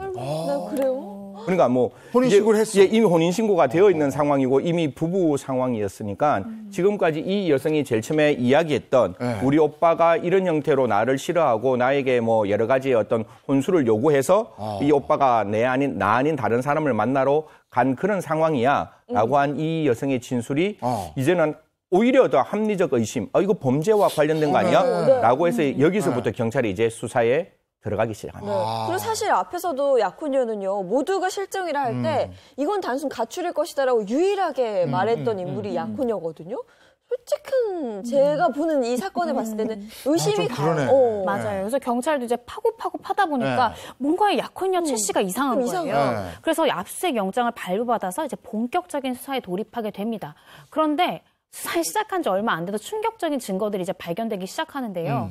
Speaker 2: 그래요?
Speaker 19: 그러니까 뭐
Speaker 1: 혼인신고를 했어.
Speaker 19: 이미 혼인신고가 되어 있는 상황이고 이미 부부 상황이었으니까 지금까지 이 여성이 제일 처음에 이야기했던 우리 오빠가 이런 형태로 나를 싫어하고 나에게 뭐 여러 가지의 어떤 혼수를 요구해서 이 오빠가 나 아닌 다른 사람을 만나러 간 그런 상황이야라고 한 이 여성의 진술이 이제는 오히려 더 합리적 의심, 이거 범죄와 관련된 거 아니야? 라고 해서 여기서부터 경찰이 이제 수사에 들어가기 시작합니다.
Speaker 2: 그리고 사실 앞에서도 약혼녀는요, 모두가 실종이라 할 때 이건 단순 가출일 것이다라고 유일하게 말했던 인물이 약혼녀거든요. 솔직한 제가 보는 이 사건을 봤을 때는 의심이 가요.
Speaker 20: 맞아요. 그래서 경찰도 이제 파고 파다 보니까 뭔가 약혼녀 최 씨가 이상한 거예요. 그래서 압수수색 영장을 발부받아서 이제 본격적인 수사에 돌입하게 됩니다. 그런데 수사를 시작한 지 얼마 안 돼도 충격적인 증거들이 이제 발견되기 시작하는데요.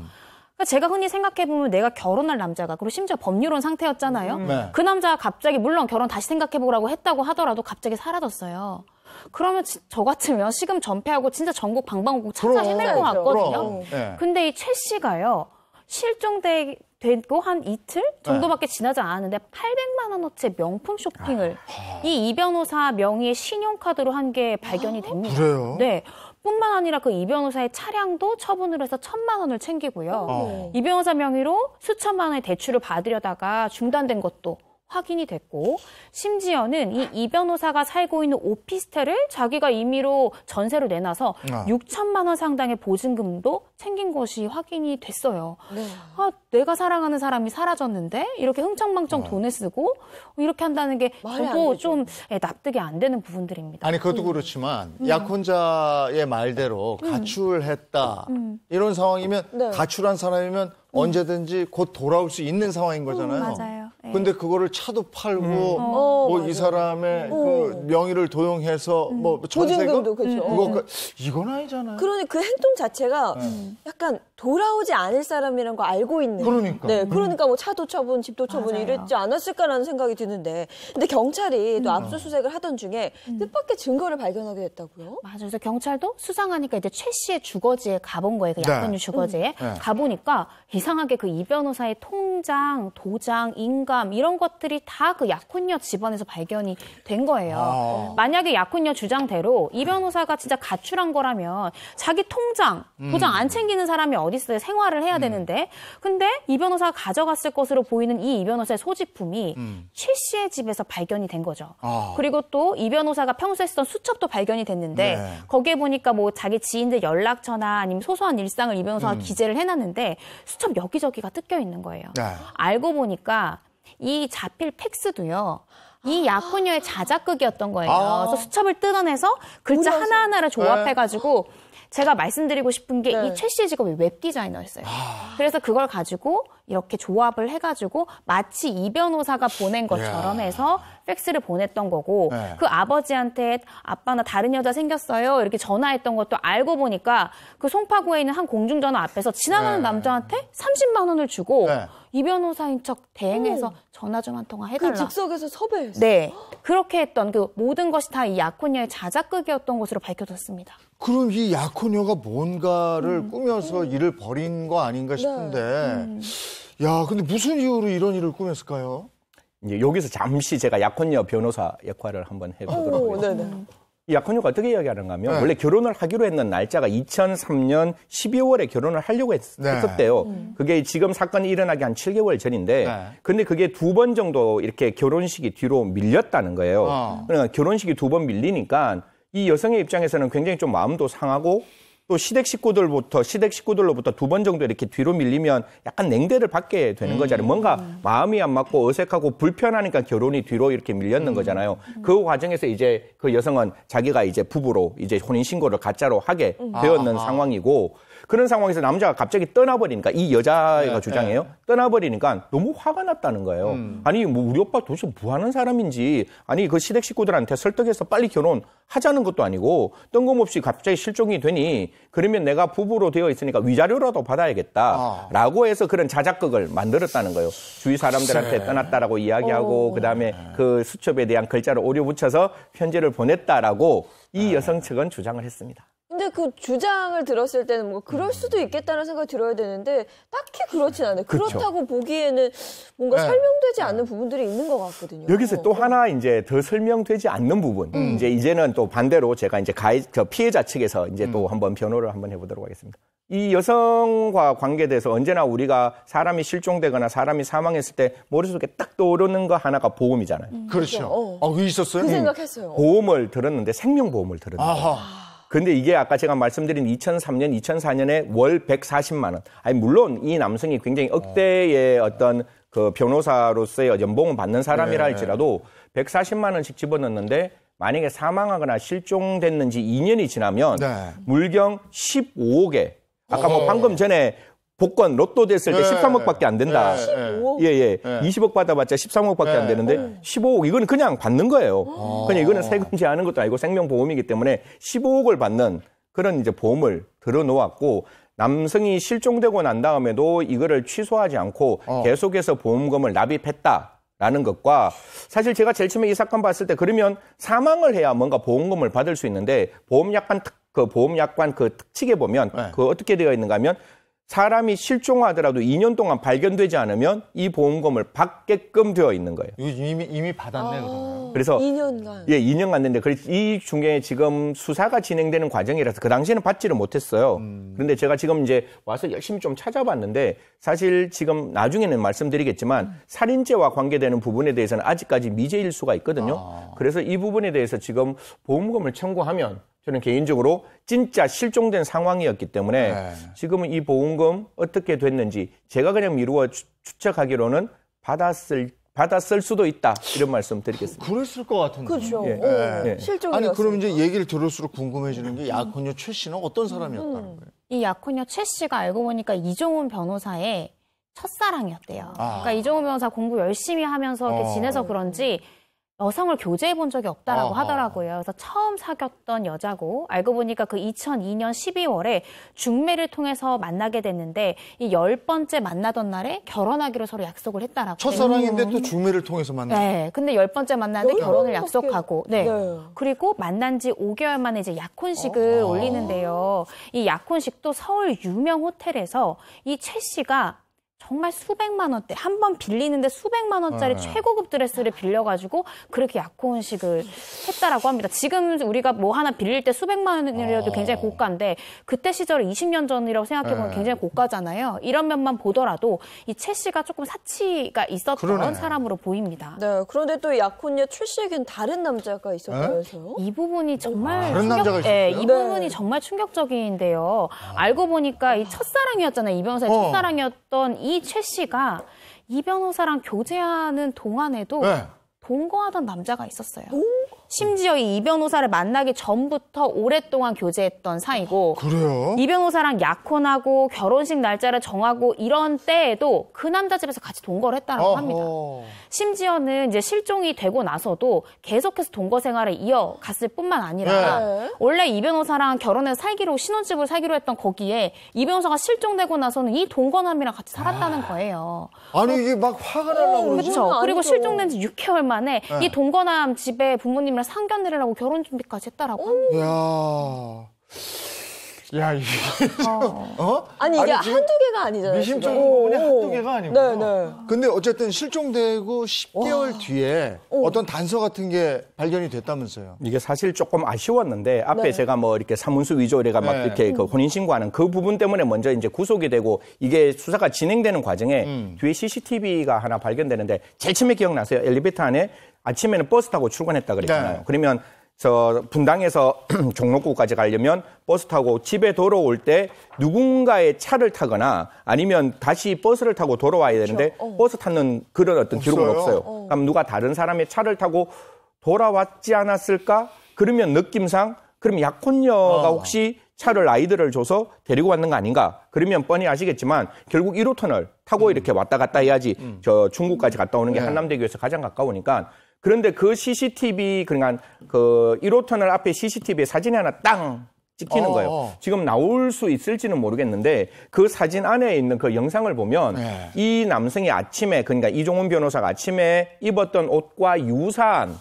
Speaker 20: 그러니까 제가 흔히 생각해보면 내가 결혼할 남자가, 그리고 심지어 법률혼 상태였잖아요. 그 남자가 갑자기 물론 결혼 다시 생각해보라고 했다고 하더라도 갑자기 사라졌어요. 그러면 저 같으면 시금 전폐하고 진짜 전국 방방곡곡 찾아 헤맬 것 같거든요. 근데 이 최 씨가요, 실종되고 한 이틀 정도밖에 지나지 않았는데 800만 원어치 명품 쇼핑을 이 변호사 명의의 신용카드로 한 게 발견이 됩니다.
Speaker 1: 그래요?
Speaker 20: 네. 뿐만 아니라 그 이 변호사의 차량도 처분을 해서 1,000만 원을 챙기고요. 이 변호사 명의로 수천만 원의 대출을 받으려다가 중단된 것도 확인이 됐고, 심지어는 이 변호사가 살고 있는 오피스텔을 자기가 임의로 전세로 내놔서 6천만 원 상당의 보증금도 챙긴 것이 확인이 됐어요. 내가 사랑하는 사람이 사라졌는데 이렇게 흥청망청 돈을 쓰고 이렇게 한다는 게 저도 좀 납득이 안 되는 부분들입니다.
Speaker 1: 아니 그것도 그렇지만 약혼자의 말대로 가출했다 이런 상황이면 가출한 사람이면 언제든지 곧 돌아올 수 있는 상황인 거잖아요.
Speaker 20: 맞아요.
Speaker 1: 근데 그거를 차도 팔고 뭐 이 사람의 그 명의를 도용해서 뭐 전세금
Speaker 2: 그렇죠.
Speaker 1: 그거 이건 아니잖아요.
Speaker 2: 그러니 그 행동 자체가 약간 돌아오지 않을 사람이란 거 알고 있는.
Speaker 1: 그러니까.
Speaker 2: 네, 그러니까 뭐 차도 처분, 집도 처분 이랬지 않았을까라는 생각이 드는데, 근데 경찰이 또 압수수색을 하던 중에 뜻밖의 증거를 발견하게 됐다고요?
Speaker 20: 맞아요. 그래서 경찰도 수상하니까 이제 최 씨의 주거지에 가본 거예요. 그 약혼녀 주거지에 가보니까 이상하게 그 이 변호사의 통장, 도장, 인감 이런 것들이 다 그 약혼녀 집안에서 발견이 된 거예요. 만약에 약혼녀 주장대로 이 변호사가 진짜 가출한 거라면 자기 통장, 도장 안 챙기는 사람이 어디 있어요? 생활을 해야 되는데. 근데 이 변호사가 가져갔을 것으로 보이는 이 변호사의 소지품이 최 씨의 집에서 발견이 된 거죠. 그리고 또 이 변호사가 평소에 쓰던 수첩도 발견이 됐는데 거기에 보니까 뭐 자기 지인들 연락처나 아니면 소소한 일상을 이 변호사가 기재를 해놨는데 수첩 여기저기가 뜯겨 있는 거예요. 알고 보니까 이 자필 팩스도요. 이 약혼녀의 자작극이었던 거예요. 그래서 수첩을 뜯어내서 글자 하나하나를 조합해가지고 제가 말씀드리고 싶은 게 이 최 씨의 직업이 웹디자이너였어요. 그래서 그걸 가지고 이렇게 조합을 해가지고 마치 이 변호사가 보낸 것처럼 해서 팩스를 보냈던 거고 그 아버지한테 아빠 나 다른 여자 생겼어요 이렇게 전화했던 것도 알고 보니까 그 송파구에 있는 한 공중전화 앞에서 지나가는 남자한테 30만 원을 주고 이 변호사인 척 대행해서 전화 좀 한 통화 해달라.
Speaker 2: 그 즉석에서 섭외했어요?
Speaker 20: 네. 그렇게 했던 그 모든 것이 다 이 약혼녀의 자작극이었던 것으로 밝혀졌습니다.
Speaker 1: 그럼 이 약혼녀가 뭔가를 꾸며서 일을 벌인 거 아닌가 싶은데 야, 근데 무슨 이유로 이런 일을 꾸몄을까요?
Speaker 19: 이제 여기서 잠시 제가 약혼녀 변호사 역할을 한번 해보도록 하겠습니다. 이 약혼녀가 어떻게 이야기하는가 하면 원래 결혼을 하기로 했는 날짜가 2003년 12월에 결혼을 하려고 했었대요. 그게 지금 사건이 일어나기 한 7개월 전인데 근데 그게 2번 정도 이렇게 결혼식이 뒤로 밀렸다는 거예요. 그러니까 결혼식이 2번 밀리니까 이 여성의 입장에서는 굉장히 좀 마음도 상하고 또 시댁 식구들로부터 2번 정도 이렇게 뒤로 밀리면 약간 냉대를 받게 되는 거잖아요. 뭔가 마음이 안 맞고 어색하고 불편하니까 결혼이 뒤로 이렇게 밀렸는 거잖아요. 그 과정에서 이제 그 여성은 자기가 이제 부부로 이제 혼인신고를 가짜로 하게 되었는 상황이고 그런 상황에서 남자가 갑자기 떠나버리니까 이 여자가 주장해요. 떠나버리니까 너무 화가 났다는 거예요. 아니 뭐 우리 오빠 도대체 뭐 하는 사람인지 아니 그 시댁 식구들한테 설득해서 빨리 결혼하자는 것도 아니고 뜬금없이 갑자기 실종이 되니 그러면 내가 부부로 되어 있으니까 위자료라도 받아야겠다라고 해서 그런 자작극을 만들었다는 거예요. 주위 사람들한테 떠났다라고 이야기하고 그다음에 그 수첩에 대한 글자를 오려 붙여서 편지를 보냈다라고 이 여성 측은 주장을 했습니다.
Speaker 2: 근데 그 주장을 들었을 때는 뭐 그럴 수도 있겠다는 생각이 들어야 되는데 딱히 그렇진 않아요. 그렇다고 보기에는 뭔가 설명되지 않는 부분들이 있는 것 같거든요.
Speaker 19: 여기서 또 하나 이제 더 설명되지 않는 부분. 이제는 또 반대로 제가 이제 피해자 측에서 이제 또 한번 변호를 한번 해보도록 하겠습니다. 이 여성과 관계돼서 언제나 우리가 사람이 실종되거나 사람이 사망했을 때 머릿속에 딱 떠오르는 거 하나가 보험이잖아요.
Speaker 1: 그렇죠. 그게 있었어요?
Speaker 2: 그 생각했어요.
Speaker 19: 보험을 들었는데 생명보험을 들었는데. 근데 이게 아까 제가 말씀드린 2003년, 2004년에 월 140만 원. 아니 물론 이 남성이 굉장히 억대의 어떤 그 변호사로서의 연봉을 받는 사람이라 할지라도 140만 원씩 집어넣는데 만약에 사망하거나 실종됐는지 2년이 지나면 물경 15억에 아까 뭐 방금 전에 복권 로또 됐을 때 13억밖에 안 된다. 20억 받아봤자 13억밖에 안 되는데 15억 이거는 그냥 받는 거예요. 그냥 이거는 세금 제하는 것도 아니고 생명보험이기 때문에 15억을 받는 그런 이제 보험을 들어놓았고 남성이 실종되고 난 다음에도 이거를 취소하지 않고 계속해서 보험금을 납입했다라는 것과 사실 제가 제일 처음에 이 사건 봤을 때 그러면 사망을 해야 뭔가 보험금을 받을 수 있는데 보험약관 그 특칙에 보면 그 어떻게 되어 있는가 하면 사람이 실종하더라도 2년 동안 발견되지 않으면 이 보험금을 받게끔 되어 있는 거예요.
Speaker 1: 이미 받았네, 그러면.
Speaker 19: 그래서
Speaker 2: 2년간.
Speaker 19: 예, 2년간 됐는데 이 중에 지금 수사가 진행되는 과정이라서 그 당시에는 받지를 못했어요. 그런데 제가 지금 이제 와서 열심히 좀 찾아봤는데 사실 지금 나중에는 말씀드리겠지만 살인죄와 관계되는 부분에 대해서는 아직까지 미제일 수가 있거든요. 그래서 이 부분에 대해서 지금 보험금을 청구하면 저는 개인적으로 진짜 실종된 상황이었기 때문에 지금은 이 보험금 어떻게 됐는지 제가 그냥 미루어 추측하기로는 받았을 수도 있다 이런 말씀 드리겠습니다.
Speaker 1: 그랬을 것 같은데.
Speaker 2: 그렇죠. 실종이었어요.
Speaker 1: 아니 그럼 이제 얘기를 들을수록 궁금해지는 게 약혼녀 최 씨는 어떤 사람이었다는 거예요?
Speaker 20: 이 약혼녀 최 씨가 알고 보니까 이종훈 변호사의 첫사랑이었대요. 그러니까 이종훈 변호사 공부 열심히 하면서 이렇게 지내서 그런지 여성을 교제해 본 적이 없다라고 하더라고요. 그래서 처음 사귀었던 여자고 알고 보니까 그 2002년 12월에 중매를 통해서 만나게 됐는데 이 10번째 만나던 날에 결혼하기로 서로 약속을 했다라고.
Speaker 1: 첫사랑인데 또 중매를 통해서 만나.
Speaker 20: 네. 근데 10번째 만나는데 결혼을 약속하고. 네. 그리고 만난 지 5개월 만에 이제 약혼식을 올리는데요. 이 약혼식도 서울 유명 호텔에서 이 최 씨가 정말 수백만 원대, 한 번 빌리는데 수백만 원짜리 최고급 드레스를 빌려가지고 그렇게 약혼식을 했다라고 합니다. 지금 우리가 뭐 하나 빌릴 때 수백만 원이라도 굉장히 고가인데 그때 시절에 20년 전이라고 생각해보면 굉장히 고가잖아요. 이런 면만 보더라도 이 최 씨가 조금 사치가 있었던 사람으로 보입니다.
Speaker 2: 네, 그런데 또 약혼녀 최 씨에겐 다른 남자가 있었다면서요?
Speaker 20: 이 부분이 정말
Speaker 1: 다른 남자가 있었어요?
Speaker 20: 네, 이 부분이 정말 충격적인데요. 알고 보니까 이 첫사랑이었잖아요. 이 변호사의 첫사랑이었던 이 최 씨가 이 변호사랑 교제하는 동안에도 동거하던 남자가 있었어요. 심지어 이 변호사를 만나기 전부터 오랫동안 교제했던 사이고
Speaker 1: 그래요?
Speaker 20: 이 변호사랑 약혼하고 결혼식 날짜를 정하고 이런 때에도 그 남자 집에서 같이 동거를 했다고 합니다. 심지어는 이제 실종이 되고 나서도 계속해서 동거 생활을 이어갔을 뿐만 아니라 원래 이 변호사랑 결혼해서 살기로 신혼집을 살기로 했던 거기에 이 변호사가 실종되고 나서는 이 동거남이랑 같이 살았다는 거예요.
Speaker 1: 아니 이게 막 화가 나려고 그러죠?
Speaker 20: 그렇죠. 그리고 실종된 지 6개월 만에 이 동거남 집에 부모님이랑 상견례를 하고 결혼 준비까지 했다라고 합니다.
Speaker 1: 야, 이게
Speaker 2: 아니 이게 한두 개가 아니잖아요.
Speaker 1: 미심쩍은 부분이 한두 개가 아니고.
Speaker 2: 네.
Speaker 1: 근데 어쨌든 실종되고 10개월 뒤에 어떤 단서 같은 게 발견이 됐다면서요?
Speaker 19: 이게 사실 조금 아쉬웠는데 앞에 제가 뭐 이렇게 사문수 위조 이래가 막 이렇게 그 혼인신고하는 그 부분 때문에 먼저 이제 구속이 되고 이게 수사가 진행되는 과정에 뒤에 CCTV가 하나 발견되는데 제일 처음에 기억나세요? 엘리베이터 안에 아침에는 버스 타고 출근했다 그랬잖아요. 그러면 저 분당에서 종로구까지 가려면 버스 타고 집에 돌아올 때 누군가의 차를 타거나 아니면 다시 버스를 타고 돌아와야 되는데 버스 타는 그런 어떤 기록은 없어요. 그럼 누가 다른 사람의 차를 타고 돌아왔지 않았을까? 그러면 느낌상 그럼 약혼녀가 혹시 차를 아이들을 줘서 데리고 왔는 거 아닌가? 그러면 뻔히 아시겠지만 결국 1호 터널 타고 이렇게 왔다 갔다 해야지 저 중구까지 갔다 오는 게 한남대교에서 가장 가까우니까 그런데 그 CCTV, 그러니까 그 1호 터널 앞에 CCTV에 사진이 하나 땅 찍히는 거예요. 지금 나올 수 있을지는 모르겠는데 그 사진 안에 있는 그 영상을 보면 이 남성이 아침에, 그러니까 이종훈 변호사가 아침에 입었던 옷과 유사한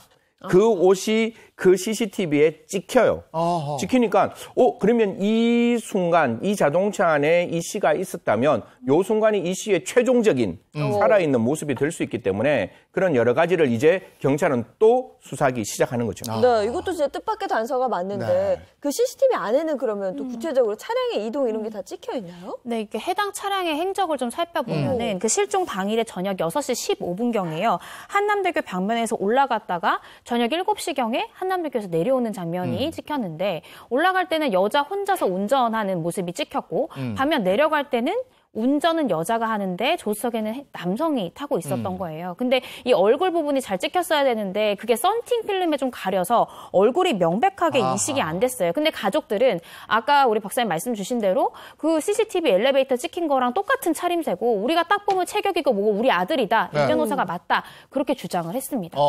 Speaker 19: 그 옷이 그 CCTV에 찍혀요. 찍히니까 그러면 이 순간 이 자동차 안에 이 씨가 있었다면 요 순간이 이 씨의 최종적인 살아있는 모습이 될 수 있기 때문에 그런 여러 가지를 이제 경찰은 또 수사하기 시작하는 거죠.
Speaker 2: 네, 이것도 진짜 뜻밖의 단서가 맞는데 그 CCTV 안에는 그러면 또 구체적으로 차량의 이동 이런 게 다 찍혀 있나요?
Speaker 20: 네, 이렇게 해당 차량의 행적을 좀 살펴보면은 그 실종 당일에 저녁 6시 15분경에요. 한남대교 방면에서 올라갔다가 저녁 7시경에 한남대교에서 내려오는 장면이 찍혔는데 올라갈 때는 여자 혼자서 운전하는 모습이 찍혔고 반면 내려갈 때는 운전은 여자가 하는데 조수석에는 남성이 타고 있었던 거예요. 근데 이 얼굴 부분이 잘 찍혔어야 되는데 그게 썬팅 필름에 좀 가려서 얼굴이 명백하게 인식이 안 됐어요. 근데 가족들은 아까 우리 박사님 말씀 주신 대로 그 CCTV 엘리베이터 찍힌 거랑 똑같은 차림새고 우리가 딱 보면 체격이고 뭐고 우리 아들이다. 이 변호사가 맞다. 그렇게 주장을 했습니다.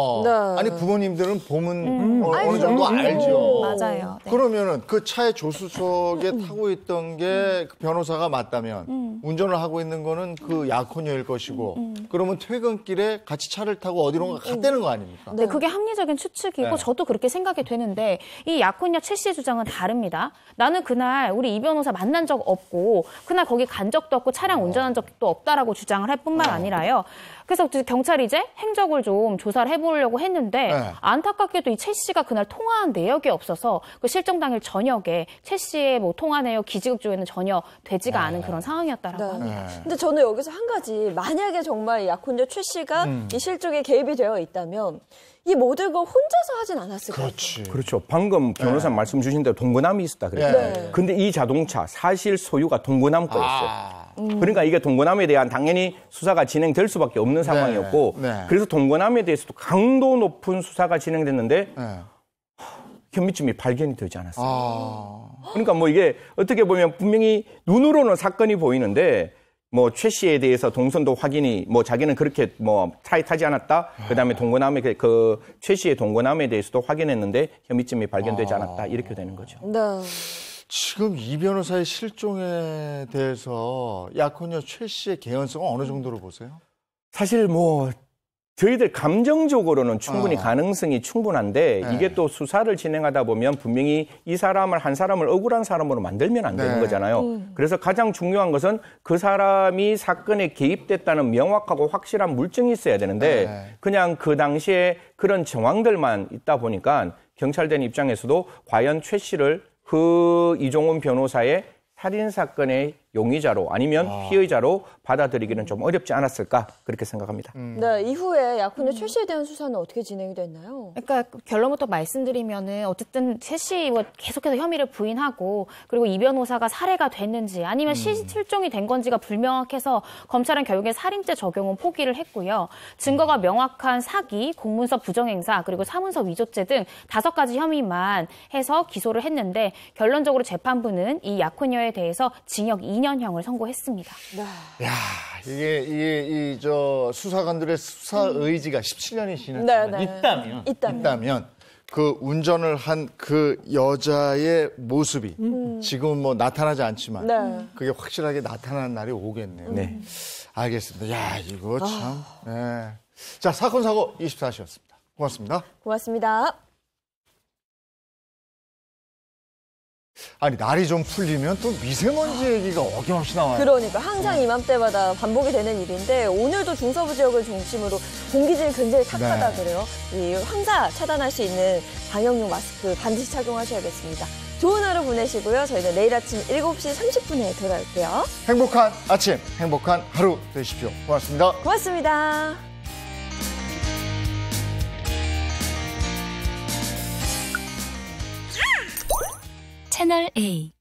Speaker 1: 아니 부모님들은 보면 어느 정도 알죠.
Speaker 20: 맞아요. 네.
Speaker 1: 그러면은 그 차의 조수석에 타고 있던 게 그 변호사가 맞다면 운전을 하고 있는 거는 그 약혼녀일 것이고 그러면 퇴근길에 같이 차를 타고 어디론가 갔다는 거 아닙니까?
Speaker 20: 네, 그게 합리적인 추측이고 저도 그렇게 생각이 되는데 이 약혼녀 최 씨의 주장은 다릅니다. 나는 그날 우리 이 변호사 만난 적 없고 그날 거기 간 적도 없고 차량 운전한 적도 없다라고 주장을 할 뿐만 아니라요. 그래서 경찰이 이제 행적을 좀 조사를 해보려고 했는데 안타깝게도 이 최 씨가 그날 통화한 내역이 없어서 그 실종 당일 저녁에 최 씨의 뭐 통화 내역 기지국 조회는 전혀 되지가 않은 그런 상황이었다라고 합니다.
Speaker 2: 근데 저는 여기서 한 가지 만약에 정말 약혼녀 최 씨가 이 실종에 개입이 되어 있다면 이 모든 걸 혼자서 하진 않았을 것 같아요.
Speaker 19: 그렇죠. 방금 변호사 말씀 주신 대로 동거남이 있었다 그랬잖아요. 근데 이 자동차 사실 소유가 동거남 거였어요. 그러니까 이게 동거남에 대한 당연히 수사가 진행될 수밖에 없는 상황이었고 그래서 동거남에 대해서도 강도 높은 수사가 진행됐는데 혐의점이 발견이 되지 않았어요. 그러니까 뭐 이게 어떻게 보면 분명히 눈으로는 사건이 보이는데 뭐 최 씨에 대해서 동선도 확인이 뭐 자기는 그렇게 뭐 차에 타지 않았다. 그다음에 동거남에 그 최 씨의 동거남에 대해서도 확인했는데 혐의점이 발견되지 않았다. 이렇게 되는 거죠.
Speaker 2: 네.
Speaker 1: 지금 이 변호사의 실종에 대해서 약혼녀 최 씨의 개연성은 어느 정도로 보세요?
Speaker 19: 사실 뭐 저희들 감정적으로는 충분히 가능성이 충분한데 이게 또 수사를 진행하다 보면 분명히 이 사람을 한 사람을 억울한 사람으로 만들면 안 되는 거잖아요. 그래서 가장 중요한 것은 그 사람이 사건에 개입됐다는 명확하고 확실한 물증이 있어야 되는데 그냥 그 당시에 그런 정황들만 있다 보니까 경찰대 입장에서도 과연 최 씨를 그 이종훈 변호사의 살인사건의 용의자로 아니면 피의자로 받아들이기는 좀 어렵지 않았을까 그렇게 생각합니다.
Speaker 2: 네, 이후에 약혼녀 최 씨에 대한 수사는 어떻게 진행이 됐나요?
Speaker 20: 그러니까 결론부터 말씀드리면은 어쨌든 최 씨 계속해서 혐의를 부인하고 그리고 이 변호사가 살해가 됐는지 아니면 실종이 된 건지가 불명확해서 검찰은 결국에 살인죄 적용은 포기를 했고요. 증거가 명확한 사기, 공문서 부정행사 그리고 사문서 위조죄 등 5가지 혐의만 해서 기소를 했는데 결론적으로 재판부는 이 약혼녀에 대해서 징역 2년형을 선고했습니다.
Speaker 1: 야, 이게 저 수사관들의 수사 의지가 17년이 지났지만 있다면 그 운전을 한 그 여자의 모습이 지금은 뭐 나타나지 않지만 그게 확실하게 나타나는 날이 오겠네요.
Speaker 19: 네.
Speaker 1: 알겠습니다. 야, 이거 참. 네. 자, 사건 사고 24시였습니다. 고맙습니다.
Speaker 2: 고맙습니다.
Speaker 1: 아니, 날이 좀 풀리면 또 미세먼지 얘기가 어김없이 나와요.
Speaker 2: 그러니까 항상 이맘때마다 반복이 되는 일인데 오늘도 중서부 지역을 중심으로 공기질이 굉장히 탁하다 그래요. 이 황사 차단할 수 있는 방역용 마스크 반드시 착용하셔야겠습니다. 좋은 하루 보내시고요. 저희는 내일 아침 7시 30분에 돌아올게요.
Speaker 1: 행복한 아침, 행복한 하루 되십시오. 고맙습니다.
Speaker 2: 고맙습니다.
Speaker 21: 채널 A